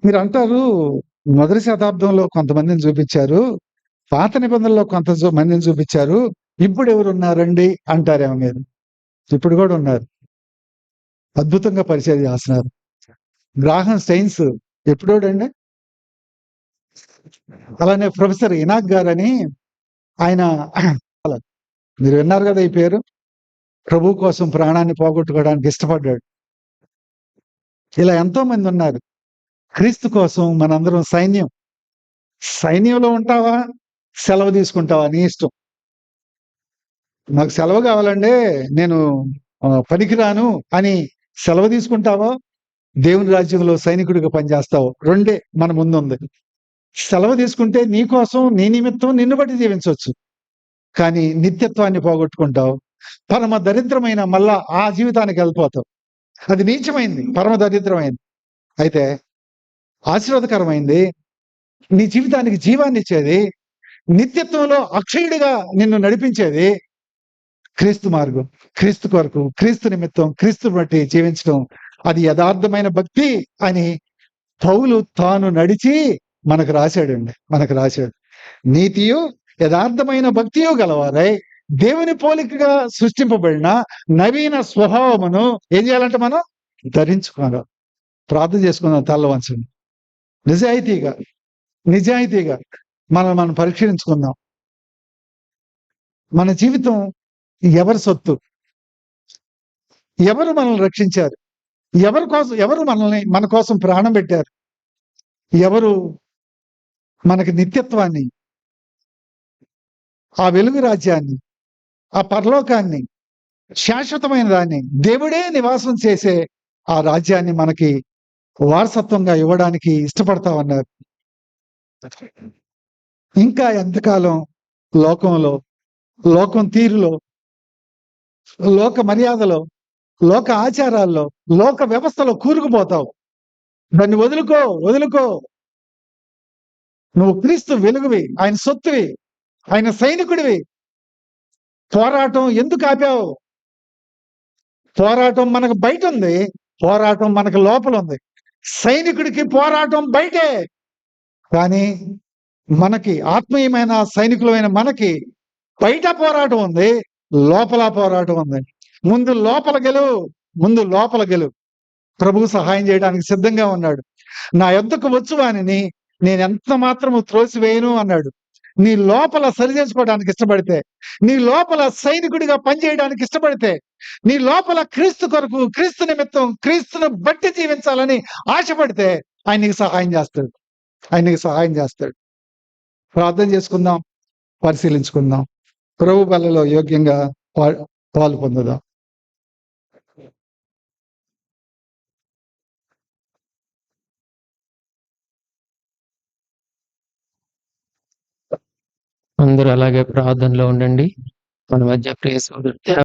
మీరంటారు, మొదటి శతాబ్దంలో కొంతమందిని చూపించారు. పాత నిబంధనలో మందిని చూపించారు. ఇప్పుడెవరున్నారండి అంటారేమో మీరు. ఇప్పుడు కూడా ఉన్నారు. అద్భుతంగా పరిచయం చేస్తున్నారు. గ్రాహం స్టెయిన్స్ ఎప్పుడోడండి. అలానే ప్రొఫెసర్ ఇనాక్ గారని ఆయన మీరు విన్నారు కదా ఈ పేరు. ప్రభు కోసం ప్రాణాన్ని పోగొట్టుకోవడానికి ఇష్టపడ్డాడు. ఇలా ఎంతో మంది ఉన్నారు. క్రీస్తు కోసం మనందరం సైన్యం. సైన్యంలో ఉంటావా? సెలవు తీసుకుంటావా? నీ ఇష్టం. నాకు సెలవు కావాలండి, నేను పనికిరాను అని సెలవు తీసుకుంటావో, దేవుని రాజ్యంలో సైనికుడిగా పనిచేస్తావు. రెండే మన ముందుంది. సెలవు తీసుకుంటే నీ కోసం, నీ నిమిత్తం, నిన్ను బట్టి జీవించవచ్చు. కానీ నిత్యత్వాన్ని పోగొట్టుకుంటావు. పరమ దరిద్రమైన మళ్ళా ఆ జీవితానికి వెళ్ళిపోతావు. అది నీచమైంది, పరమ దరిద్రమైంది. అయితే ఆశీర్వాదకరమైంది, నీ జీవితానికి జీవాన్ని ఇచ్చేది, నిత్యత్వంలో అక్షయుడిగా నిన్ను నడిపించేది క్రీస్తు మార్గం. క్రీస్తు కొరకు, క్రీస్తు నిమిత్తం, క్రీస్తు బట్టి జీవించడం. అది యథార్థమైన భక్తి అని పౌలు తాను నడిచి మనకు రాశాడు. నీతియు యథార్థమైన భక్తియు గలవారై దేవుని పోలికగా సృష్టింపబడిన నవీన స్వభావమును ఏం చేయాలంటే మనం ధరించుకోవాలి. ప్రార్థన చేసుకుందాం తల్ల వంచండి. నిజాయితీగా మనం పరీక్షించుకుందాం. మన జీవితం ఎవరి సొత్తు? ఎవరు మనల్ని రక్షించారు? ఎవరు మన కోసం ప్రాణం పెట్టారు? ఎవరు మనకి నిత్యత్వాన్ని, ఆ వెలుగు రాజ్యాన్ని, ఆ పరలోకాన్ని, శాశ్వతమైన దాన్ని, దేవుడే నివాసం చేసే ఆ రాజ్యాన్ని మనకి వారసత్వంగా ఇవ్వడానికి ఇష్టపడతామన్నారు. ఇంకా ఎంతకాలం లోకంలో, లోకం తీరులో, లోక మర్యాదలో, లోక ఆచారాల్లో, లోక వ్యవస్థలో కూరుకుపోతావు. దాన్ని వదులుకో. నువ్వు క్రీస్తు వెలుగువి, ఆయన సొత్తువి, ఆయన సైనికుడివి. పోరాటం ఎందుకు ఆపావు? పోరాటం మనకు బయట ఉంది, పోరాటం మనకు లోపల ఉంది. సైనికుడికి పోరాటం బయటే, కానీ మనకి ఆత్మీయమైన సైనికులమైన మనకి బయట పోరాటం ఉంది, లోపల పోరాటం ఉంది. ముందు లోపల గెలువు. ప్రభువు సహాయం చేయడానికి సిద్ధంగా ఉన్నాడు. నా యొద్దకు వచ్చు వానిని నేను ఎంత మాత్రము త్రోసివేయను అన్నాడు. నీ లోపల సరి చేసుకోవడానికి ఇష్టపడితే, నీ లోపల సైనికుడిగా పనిచేయడానికి ఇష్టపడితే, నీ లోపల క్రీస్తు కొరకు, క్రీస్తు నిమిత్తం, క్రీస్తును బట్టి జీవించాలని ఆశపడితే ఆయన నీకు సహాయం చేస్తాడు. ప్రార్థన చేసుకుందాం, పరిశీలించుకుందాం. ప్రభు బలలో యోగ్యంగా పాలు పొందుదాం. అందరూ అలాగే ప్రార్థనలో ఉండండి. మన మధ్య ప్రియ సోదరుడు